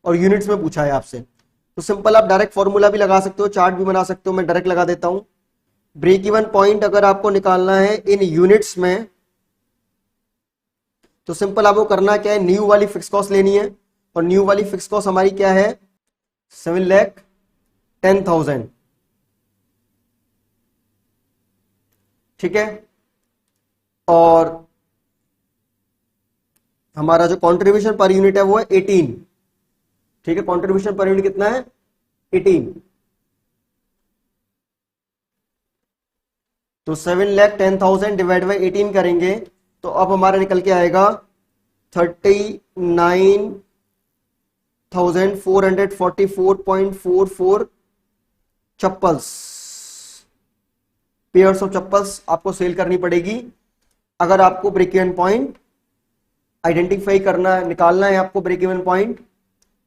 S1: और यूनिट्स में पूछा है आपसे। तो सिंपल आप डायरेक्ट फॉर्मूला भी लगा सकते हो, चार्ट भी बना सकते हो, मैं डायरेक्ट लगा देता हूं। ब्रेक इवन पॉइंट अगर आपको निकालना है इन यूनिट्स में, तो सिंपल आपको करना क्या है, न्यू वाली फिक्स कॉस्ट लेनी है, और न्यू वाली फिक्स कॉस्ट हमारी क्या है? 7,10,000। ठीक है, और हमारा जो कंट्रीब्यूशन पर यूनिट है वो है 18। ठीक है, कंट्रीब्यूशन पर यूनिट कितना है? 18। तो 7,10,000 डिवाइड बाई 18 करेंगे तो अब हमारा निकल के आएगा 39,444.44 चप्पल्स, पेयर्स ऑफ चप्पल्स आपको सेल करनी पड़ेगी अगर आपको ब्रेक इवन पॉइंट आइडेंटिफाई करना, निकालना है आपको ब्रेक इवन पॉइंट,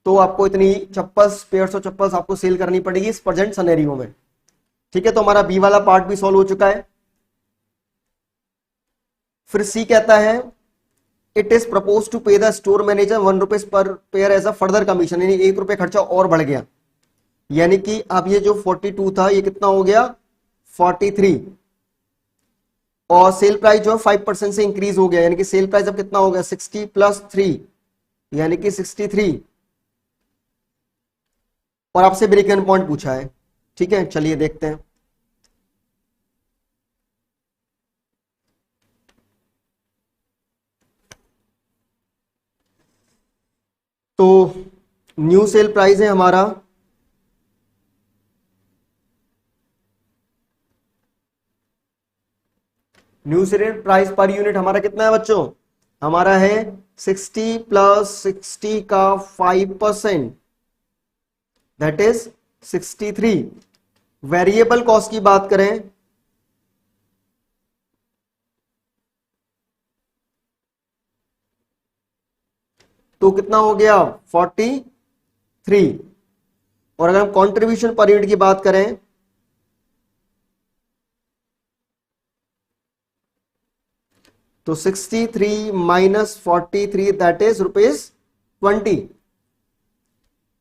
S1: तो आपको इतनी चप्पल्स, पेयर्स ऑफ चप्पल्स आपको सेल करनी पड़ेगी इस प्रेजेंट सिनेरियो में। ठीक है, तो हमारा बी वाला पार्ट भी सॉल्व हो चुका है। फिर सी कहता है it is propose to pay the store manager 1 rupees per pair as a further commission, यानी 1 रुपए खर्चा और बढ़ गया, यानी कि अब ये जो 42 था ये कितना हो गया 43, और सेल प्राइस जो है 5% से इंक्रीज हो गया, यानी कि सेल प्राइस अब कितना हो गया 60 प्लस 3 यानी कि 63, और आपसे ब्रेक इवन पॉइंट पूछा है। ठीक है, चलिए देखते हैं। तो न्यू सेल प्राइस है हमारा new sale price per unit हमारा कितना है बच्चों? हमारा है 60 प्लस 60 का 5%, दैट इज 63। वेरिएबल कॉस्ट की बात करें तो कितना हो गया 43, और अगर हम कंट्रीब्यूशन पर यूनिट की बात करें तो 63 माइनस 43 दैट इज ₹20।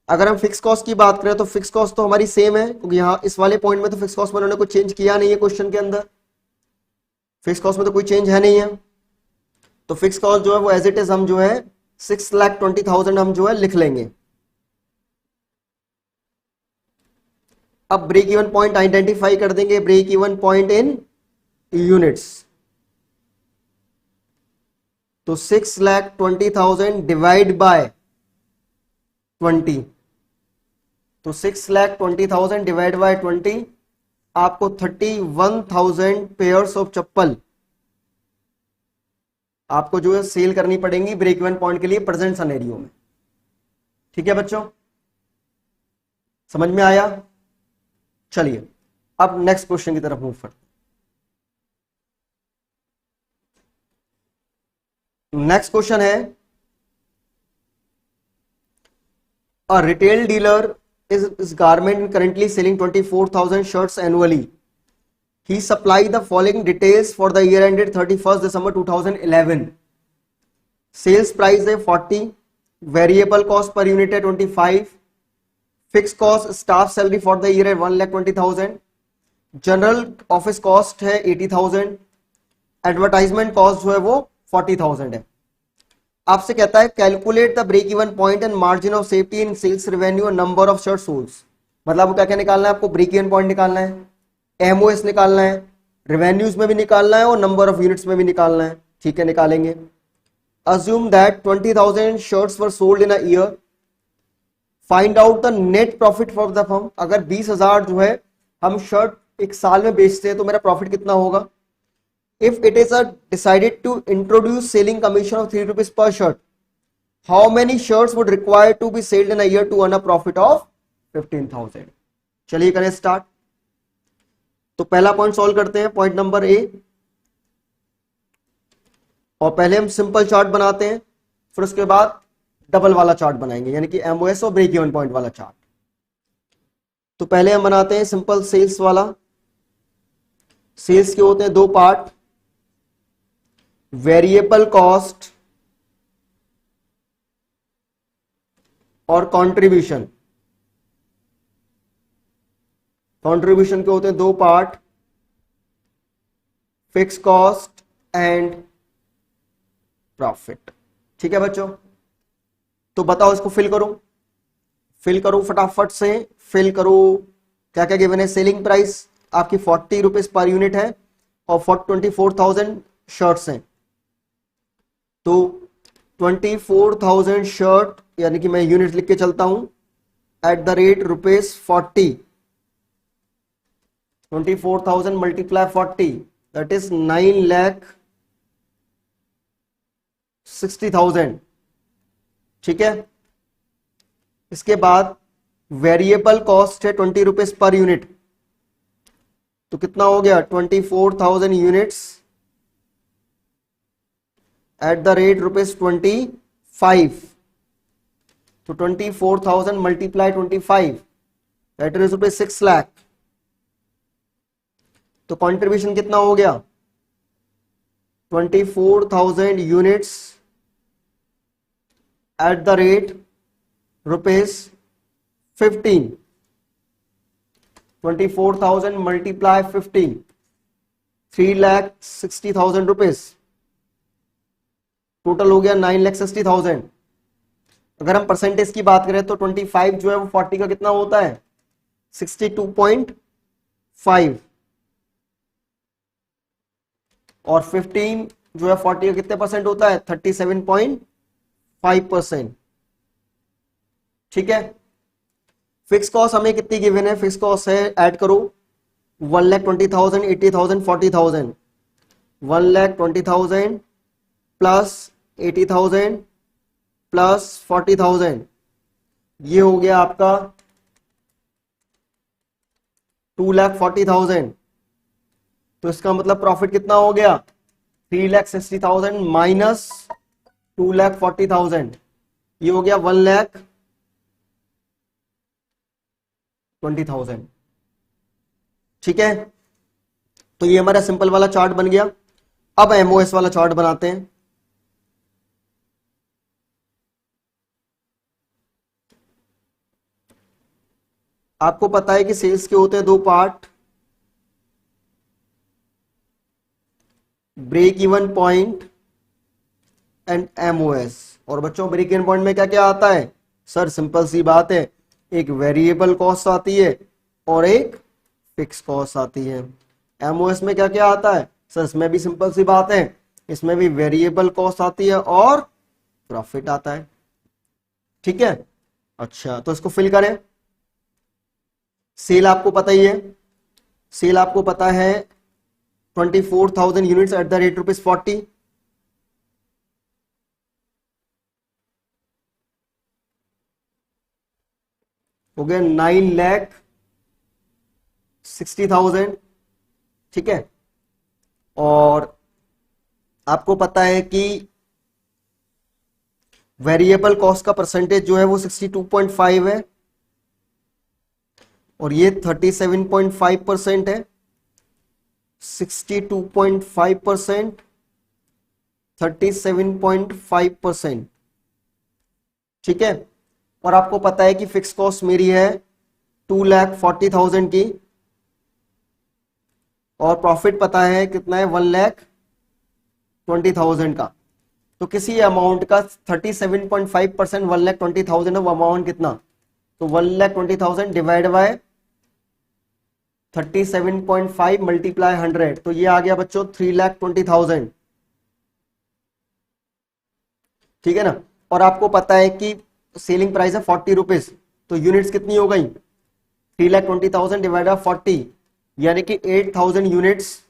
S1: अगर हम फिक्स कॉस्ट की बात करें तो फिक्स कॉस्ट तो हमारी सेम है, क्योंकि यहां इस वाले पॉइंट में तो फिक्स कॉस्ट में उन्होंने कुछ चेंज किया नहीं है, क्वेश्चन के अंदर फिक्स कॉस्ट में तो कोई चेंज है नहीं है, तो फिक्स कॉस्ट जो है वो एज इट इज हम जो है 6,20,000 हम जो है लिख लेंगे। अब ब्रेक इवन पॉइंट आइडेंटिफाई कर देंगे, break even point in units, तो 6,20,000 डिवाइड बाय 20, तो 6,20,000 डिवाइड बाय 20 आपको 31,000 पेयर्स ऑफ चप्पल आपको जो है सेल करनी पड़ेंगी ब्रेक इवन पॉइंट के लिए प्रेजेंट सिनेरियो में। ठीक है बच्चों, समझ में आया? चलिए अब नेक्स्ट क्वेश्चन की तरफ मूव करते हैं। नेक्स्ट क्वेश्चन है a retail dealer is garment currently selling 24,000 shirts annually. He supplied the following details for the year ended 31st December 2011. Sales price है 40, variable cost per unit है 25, fixed cost staff salary for the year है 1,20,000, general office cost है 80,000, advertisement cost जो है वो 40,000 है। आपसे कहता है calculate the break even point and margin of safety in sales revenue number of shirt sold, मतलब क्या क्या निकालना है आपको? ब्रेक इवन पॉइंट निकालना है, एमओएस निकालना है, रेवेन्यूज में भी निकालना है और नंबर ऑफ यूनिट्स में भी निकालना है। ठीक है, निकालेंगे। Assume that 20,000 shirts were sold in a year, find out the net profit for the firm. अगर 20,000 जो है हम शर्ट एक साल में बेचते हैं तो मेरा प्रॉफिट कितना होगा? If it is decided to introduce selling commission of 3 rupees per shirt, how many shirts would require to be sold in a year to earn a profit of 15,000? चलिए करें स्टार्ट। तो पहला पॉइंट सॉल्व करते हैं, point number A, और पहले हम simple chart बनाते हैं, फिर उसके बाद डबल वाला चार्ट बनाएंगे, यानी कि एमओएस और ब्रेक इवन पॉइंट वाला चार्ट। तो पहले हम बनाते हैं सिंपल सेल्स वाला। सेल्स के होते हैं दो पार्ट, वेरिएबल कॉस्ट और कंट्रीब्यूशन। कंट्रीब्यूशन के होते हैं दो part, fix cost and profit. ठीक है बच्चों, तो बताओ इसको फिल करो फटाफट से, फिल करो। क्या क्या गिवन है? सेलिंग प्राइस आपकी 40 रुपीज पर यूनिट है, और 24,000 शर्ट्स हैं, तो 24,000 शर्ट यानी कि मैं यूनिट लिख के चलता हूं eight the rate ₹40, 24,000 multiply 40 that is 9,60,000। ठीक है, इसके बाद वेरिएबल कॉस्ट है ₹20 पर यूनिट, तो कितना हो गया 24,000 यूनिट्स एट द रेट ₹25, तो 24,000 मल्टीप्लाई 25 दैट इज ₹6 लाख। तो कंट्रीब्यूशन कितना हो गया 24,000 units at the rate ₹15, 24,000 multiply 15 3,60,000 rupees, total हो गया 9,60,000। अगर हम परसेंटेज की बात करें तो 25 जो है वो 40 का कितना होता है 62.5, और 15 जो है 40 का कितने परसेंट होता है 37.5%। ठीक है, फिक्स कॉस्ट हमें कितनी गिवन है, फिक्स कॉस्ट है ऐड करो 1,20,000, 80,000, 40,000, 1,20,000 प्लस 80,000 प्लस 40,000, ये हो गया आपका 2,40,000। तो इसका मतलब प्रॉफिट कितना हो गया 3,60,000 माइनस 2,40,000, ये हो गया 1,20,000। ठीक है, तो ये हमारा सिंपल वाला चार्ट बन गया। अब एमओएस वाला चार्ट बनाते हैं। आपको पता है कि सेल्स के होते हैं दो part, break even point and MOS. और बच्चों ब्रेक इवन पॉइंट में क्या क्या आता है सर, सिंपल सी बात है, एक वेरिएबल कॉस्ट आती है और एक फिक्स कॉस्ट आती है। एमओएस में क्या क्या आता है सर, इसमें भी सिंपल सी बात है, इसमें भी वेरिएबल कॉस्ट आती है और प्रॉफिट आता है। ठीक है, अच्छा तो इसको फिल करें। सेल आपको पता ही है, सेल आपको पता है 24,000 यूनिट्स एट द रेट ₹40, हो गया 9,60,000। ठीक है, और आपको पता है कि वेरिएबल कॉस्ट का परसेंटेज जो है वो 62.5 है और ये 37.5% है। 62.5%, 37.5%। ठीक है, और आपको पता है कि फिक्स कॉस्ट मेरी है 2,40,000 की और प्रॉफिट पता है कितना है 1,20,000 का। तो किसी अमाउंट का 37.5% 1,20,000 है, वो अमाउंट कितना, तो 1,20,000 डिवाइड बाय 37.5 मल्टीप्लाई 100, तो ये आ गया बच्चों 3,20,000। ठीक है ना, और आपको पता है कि सेलिंग प्राइस है ₹40, तो यूनिट्स कितनी हो गई 3,20,000 डिवाइड बाय 40 यानी कि 8,000 यूनिट्स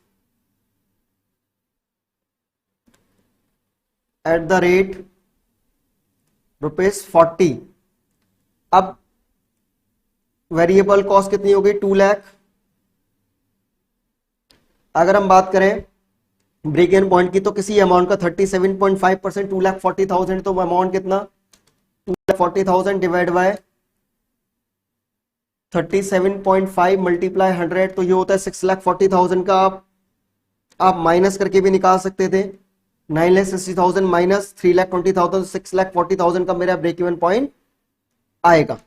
S1: एट द रेट ₹40। अब वेरिएबल कॉस्ट कितनी हो गई 2 लाख। अगर हम बात करें ब्रेक इवन पॉइंट की, तो किसी अमाउंट का 37.5% 2,40,000, तो अमाउंट कितना 2,40,000 डिवाइड बाय 37.5 मल्टीप्लाई 100, तो ये होता है 6,40,000 का। आप माइनस करके भी निकाल सकते थे, 9,60,000 माइनस 3,20,000, 6,40,000 का मेरा ब्रेक इवन पॉइंट आएगा।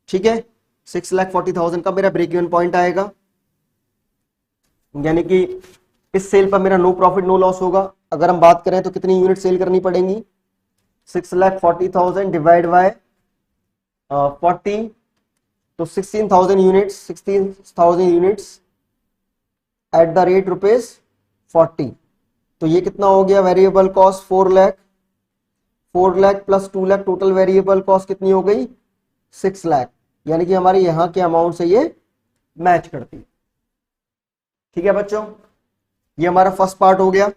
S1: ठीक है, 6,40,000 का मेरा ब्रेक इवन पॉइंट आएगा, यानी कि इस सेल पर मेरा नो प्रॉफिट नो लॉस होगा। अगर हम बात करें तो कितनी यूनिट सेल करनी पड़ेंगी 6,40,000 डिवाइड बाय 40, तो 16,000 units, 16,000 units at the rate ₹40। तो ये कितना हो गया variable cost 4 lakh, 4 lakh plus 2 lakh total variable cost कितनी हो गई 6 लाख, यानी कि हमारे यहां के अमाउंट से ये मैच करती है। ठीक है बच्चों, ये हमारा फर्स्ट पार्ट हो गया।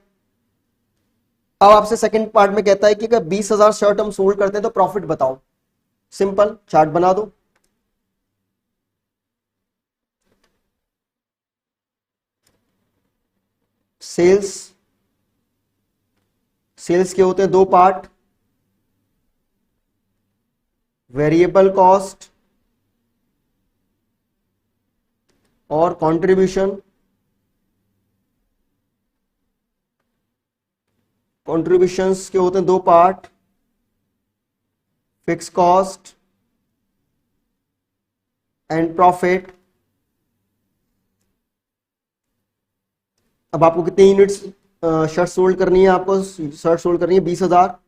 S1: अब आपसे सेकंड पार्ट में कहता है कि अगर 20,000 शर्ट हम सोल्ड करते हैं तो प्रॉफिट बताओ। सिंपल चार्ट बना दो। सेल्स, सेल्स के होते हैं दो पार्ट, वेरिएबल कॉस्ट और कंट्रीब्यूशन। कंट्रीब्यूशंस के होते हैं दो part, fix cost and profit. अब आपको कितनी यूनिट्स शर्ट सोल्ड करनी है, आपको शर्ट सोल्ड करनी है 20,000।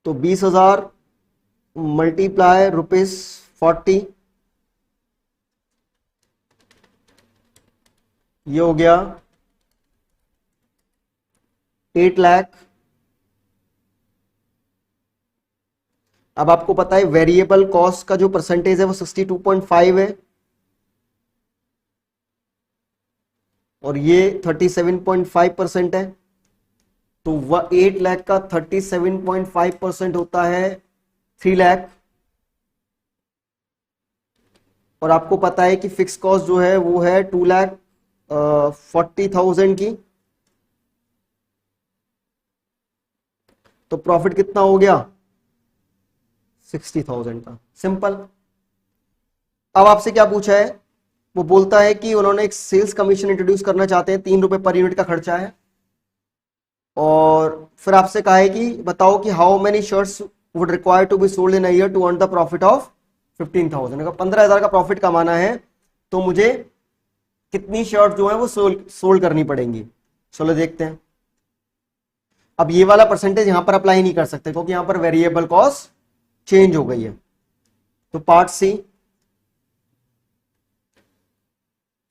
S1: तो 20,000 मल्टीप्लाई ₹40, ये हो गया 8 लाख। अब आपको पता है वेरिएबल कॉस्ट का जो परसेंटेज है वो 62.5 है और ये 37.5% है। तो वह 8 लाख का 37.5% होता है 3 लाख। और आपको पता है कि फिक्स कॉस्ट जो है वो है 2,40,000 की। तो प्रॉफिट कितना हो गया 60,000 का। सिंपल। अब आपसे क्या पूछा है, वो बोलता है कि उन्होंने एक सेल्स कमीशन इंट्रोड्यूस करना चाहते हैं, ₹3 पर यूनिट का खर्चा है। और फिर आपसे कहा है कि बताओ कि how many shirts would require to be sold in a year to earn the profit of 15,000। अगर 15,000 का प्रॉफिट कमाना है तो मुझे कितनी शर्ट जो है वो सोल्ड करनी पड़ेंगी। चलो देखते हैं। अब ये वाला परसेंटेज यहां पर अप्लाई नहीं कर सकते क्योंकि यहां पर वेरिएबल कॉस्ट चेंज हो गई है। तो पार्ट सी,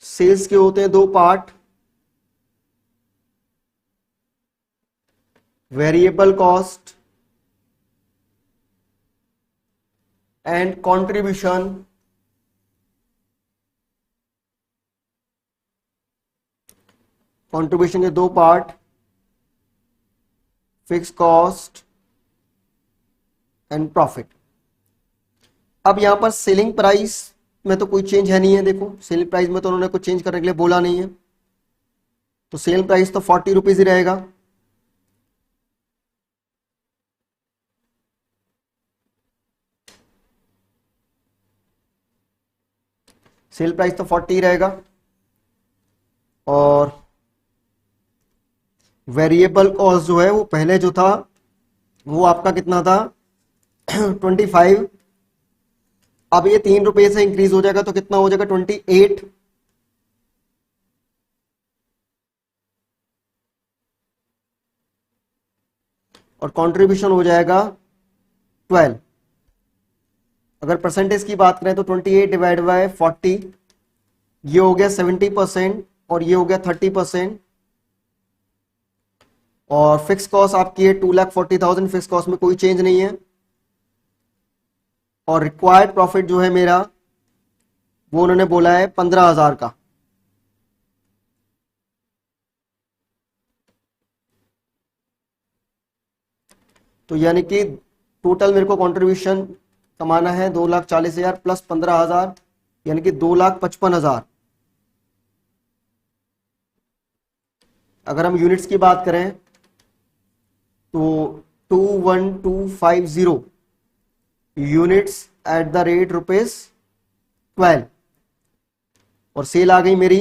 S1: सेल्स के होते हैं दो part, variable cost and contribution. Contribution के दो part, fix cost and profit. अब यहां पर सेलिंग प्राइस में तो कोई चेंज है नहीं है। देखो सेलिंग प्राइस में तो उन्होंने कुछ चेंज करने के लिए बोला नहीं है, तो सेलिंग प्राइस तो ₹40 ही रहेगा। सेल प्राइस तो 40 ही रहेगा। और वेरिएबल कॉस्ट जो है वो पहले जो था वो आपका कितना था 25। अब ये ₹3 से इंक्रीज हो जाएगा तो कितना हो जाएगा 28। और कंट्रीब्यूशन हो जाएगा 12। अगर परसेंटेज की बात करें तो 28 डिवाइड बाय 40, ये हो गया 70% और ये हो गया 30%। और फिक्स कॉस्ट आपकी है 2,40,000, फिक्स कॉस्ट में कोई चेंज नहीं है। और रिक्वायर्ड प्रॉफिट जो है मेरा वो उन्होंने बोला है 15,000 का। तो यानी कि टोटल मेरे को कंट्रीब्यूशन कमाना है 2,40,000 प्लस 15,000, यानी कि 2,55,000। अगर हम यूनिट्स की बात करें तो 21,250 यूनिट्स एट द रेट ₹12। और सेल आ गई मेरी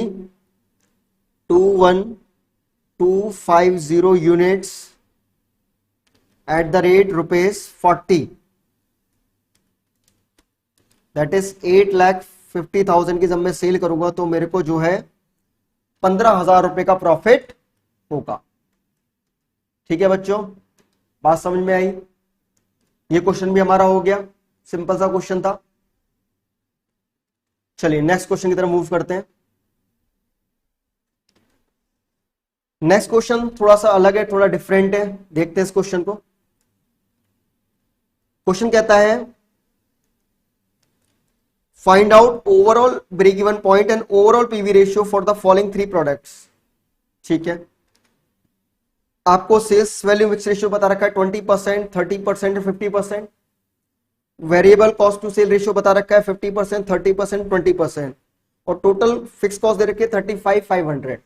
S1: 21,250 units at the rate ₹40। That is 8,50,000 की जब मैं सेल करूंगा तो मेरे को जो है 15,000 रुपए का प्रॉफिट होगा। ठीक है बच्चों, बात समझ में आई। ये क्वेश्चन भी हमारा हो गया, सिंपल सा क्वेश्चन था। चलिए नेक्स्ट क्वेश्चन की तरफ मूव करते हैं। नेक्स्ट क्वेश्चन थोड़ा सा अलग है, थोड़ा डिफरेंट है, देखते हैं इस क्वेश्चन को। क्वेश्चन कहता है find out overall break even point and overall PV ratio for the following 3 products. ठीक है, आपको सेल्स वैल्यू मिक्स रेशियो बता रखा है 20%, 30% 50%। Variable cost to sale ratio बता रखा है 50%, 30%, 20%। और टोटल फिक्स कॉस्ट दे रखी है 35,500।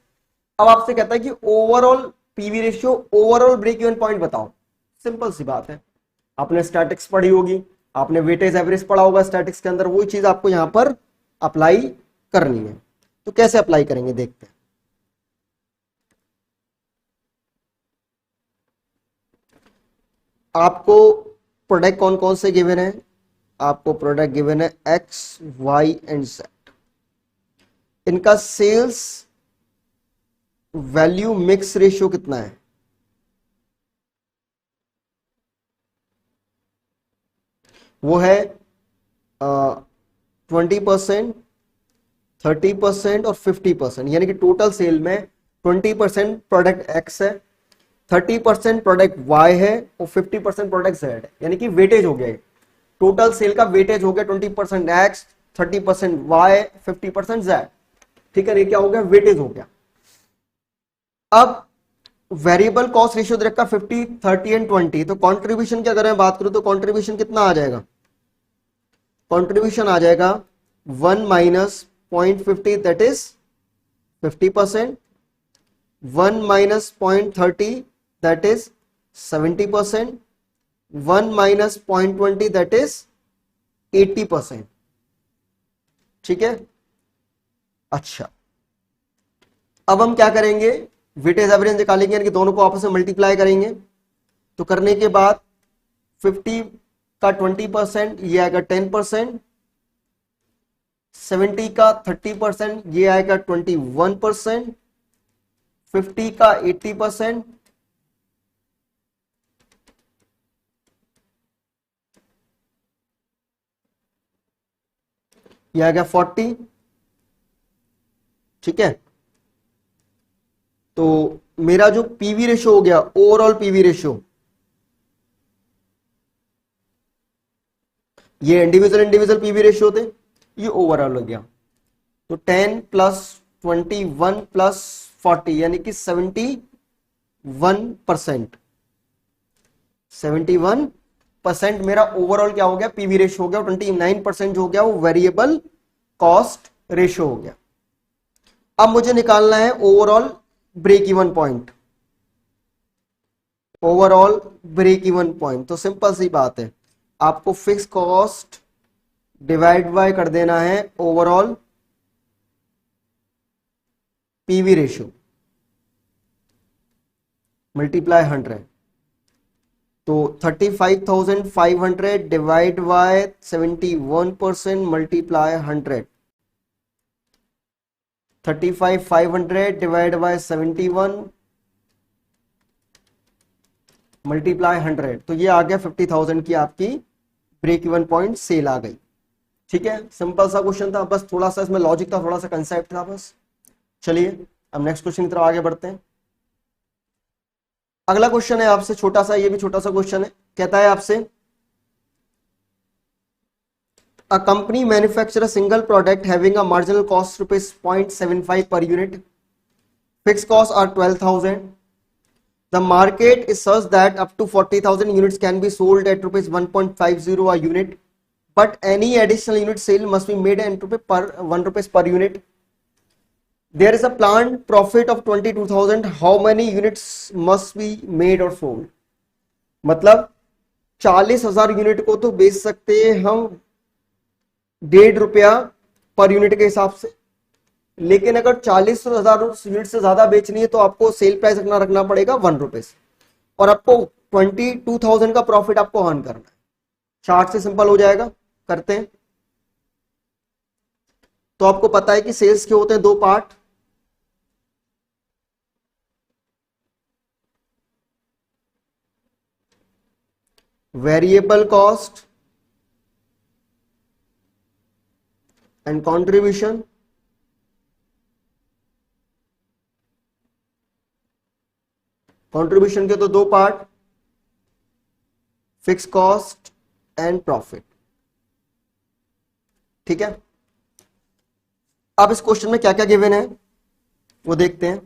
S1: अब आपसे कहता है कि overall PV ratio, overall break even point बताओ। सिंपल सी बात है, आपने स्टैटिक्स पढ़ी होगी, आपने वेटेज एवरेज पढ़ा होगा स्टैटिक्स के अंदर, वही चीज आपको यहां पर अप्लाई करनी है। तो कैसे अप्लाई करेंगे देखते हैं। आपको प्रोडक्ट कौन कौन से गिवन है? आपको प्रोडक्ट गिवन है एक्स, वाई एंड जेड। इनका सेल्स वैल्यू मिक्स रेशियो कितना है? वो है 20%, 30% और 50%। यानी कि टोटल सेल में 20% प्रोडक्ट एक्स है, 30% प्रोडक्ट वाई है और 50% प्रोडक्ट जेड है। यानी कि वेटेज हो गया, टोटल सेल का वेटेज हो गया 20% एक्स, 30% वाई, 50% जेड। ठीक है, ये क्या हो गया? वेटेज हो गया। अब वेरिएबल कॉस्ट रेशियो दे रखा 50, 30 एंड 20। तो कंट्रीब्यूशन की अगर मैं बात करूं तो कंट्रीब्यूशन कितना आ जाएगा? कंट्रीब्यूशन आ जाएगा 1 minus 0.50 that is 50%, 1 minus 0.30 that is 70%, 1 minus 0.20 that is 80%। ठीक है, अच्छा अब हम क्या करेंगे? वेटेज एवरेज निकालेंगे, यानी कि दोनों को आपस में मल्टीप्लाई करेंगे। तो करने के बाद 50 का 20% ये आएगा 10%, 70 का 30% ये आएगा 21%, 50 का 80% ये आएगा 40। ठीक है, तो मेरा जो पीवी रेशियो हो गया, ओवरऑल पीवी रेशियो, ये इंडिविजुअल इंडिविजुअल पीवी रेशियो थे, ये ओवरऑल हो गया। तो 10 प्लस 21 प्लस 40 यानी कि 71%। 71% मेरा ओवरऑल क्या हो गया? पीवी रेशियो हो गया। 29% जो हो गया वो वेरिएबल कॉस्ट रेशियो हो गया। अब मुझे निकालना है overall break even point. Overall break even point तो सिंपल सी बात है, आपको फिक्स कॉस्ट डिवाइड बाय कर देना है ओवरऑल पीवी रेशियो मल्टीप्लाई 100। तो 35,500 divide by 71% multiply 100। 35,500 divide by 71 multiply 100। तो ये आ गया 50,000 की आपकी ब्रेक इवन पॉइंट सेल आ गई। ठीक है, सिंपल सा क्वेश्चन था, बस थोड़ा सा इसमें लॉजिक था, थोड़ा सा कंसेप्ट था बस। चलिए अब नेक्स्ट क्वेश्चन की तरफ आगे बढ़ते हैं। अगला क्वेश्चन है आपसे छोटा सा, ये भी छोटा सा क्वेश्चन है। कहता है आपसे a company manufacture a single product having a marginal cost rupees 0.75 per unit. Fixed costs are 12,000. The market is such that up to 40,000 units can be sold at rupees 1.50 a unit, but any additional unit sale must be made at 1 rupees per unit. There is a planned profit of 22,000. How many units must be made or sold? मतलब 40,000 unit को तो बेच सकते हैं हम 1.5 रुपया per unit के हिसाब से, लेकिन अगर 40,000 यूनिट से ज्यादा बेचनी है तो आपको सेल प्राइस रखना पड़ेगा 1 रुपीज, और आपको 22,000 का प्रॉफिट आपको अर्न करना है। चार्ट से सिंपल हो जाएगा, करते हैं। तो आपको पता है कि सेल्स के होते हैं 2 part, variable cost and contribution. Contribution के तो दो part, fix cost and profit. ठीक है, अब इस क्वेश्चन में क्या क्या गिवन है वो देखते हैं।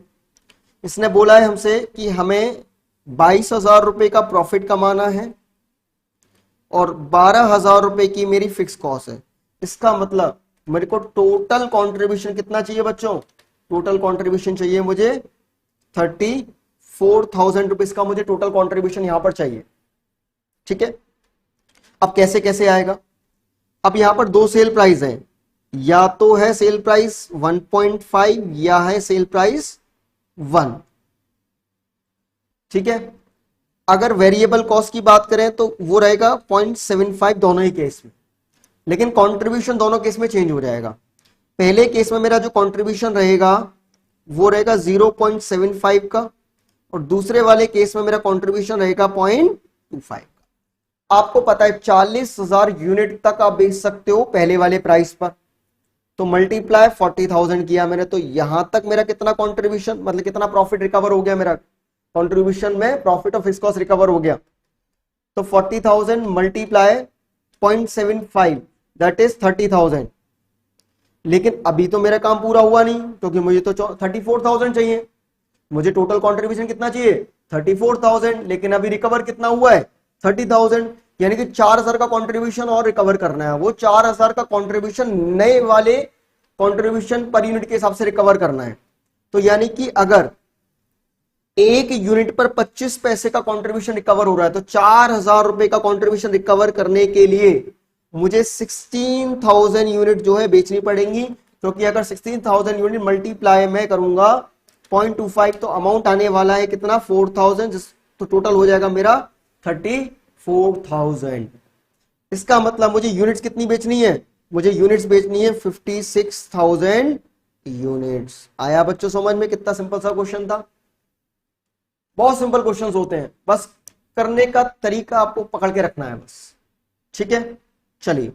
S1: इसने बोला है हमसे कि हमें 22,000 रुपए का प्रॉफिट कमाना है और 12,000 रुपए की मेरी फिक्स कॉस्ट है। इसका मतलब मेरे को टोटल कंट्रीब्यूशन कितना चाहिए बच्चों? टोटल कंट्रीब्यूशन चाहिए मुझे 34,000 रुपीज का, मुझे टोटल कंट्रीब्यूशन यहां पर चाहिए। ठीक है, अब कैसे कैसे आएगा? अब यहां पर दो सेल प्राइस हैं, या तो है सेल प्राइस 1.5 या है सेल प्राइस 1। ठीक है, अगर वेरिएबल कॉस्ट की बात करें तो वो रहेगा 0.75 दोनों ही केस में, लेकिन कंट्रीब्यूशन दोनों केस में चेंज हो जाएगा। पहले केस में मेरा जो कंट्रीब्यूशन रहेगा वो रहेगा 0.75 का, और दूसरे वाले केस में मेरा कंट्रीब्यूशन रहेगा 0.25 का। आपको पता है 40,000 यूनिट तक आप बेच सकते हो पहले वाले प्राइस पर, तो मल्टीप्लाई 40,000 किया मैंने, तो यहां तक मेरा कितना कंट्रीब्यूशन, मतलब कितना प्रॉफिट रिकवर हो गया, मेरा कंट्रीब्यूशन में profit of fix cost recover हो गया। तो 40,000 मल्टीप्लाई 0.75 दैट इज 30,000। लेकिन अभी तो मेरा काम पूरा हुआ नहीं, क्योंकि मुझे तो 34,000 चाहिए। मुझे टोटल कंट्रीब्यूशन कितना चाहिए? 34,000, लेकिन अभी रिकवर कितना हुआ है? 30,000, यानी कि 4,000 का कंट्रीब्यूशन और रिकवर करना है। वो 4,000 का कंट्रीब्यूशन नए वाले कंट्रीब्यूशन पर यूनिट के हिसाब से रिकवर करना है। तो यानी कि अगर एक यूनिट पर 25 पैसे का कंट्रीब्यूशन रिकवर हो रहा है, तो 4,000 रुपए का कंट्रीब्यूशन रिकवर करने के लिए मुझे 16,000 यूनिट जो है बेचनी पड़ेंगी, क्योंकि अगर 16,000 यूनिट मल्टीप्लाई मैं करूंगा 0.25 तो अमाउंट आने वाला है कितना? 4,000, तो टोटल हो जाएगा मेरा 34,000। इसका मतलब मुझे यूनिट्स कितनी बेचनी है? मुझे यूनिट्स बेचनी है 56,000 यूनिट्स। आया बच्चों समझ में? कितना सिंपल सा क्वेश्चन था। बहुत सिंपल क्वेश्चंस होते हैं, बस करने का तरीका आपको पकड़ के रखना है बस। ठीक है, चलिए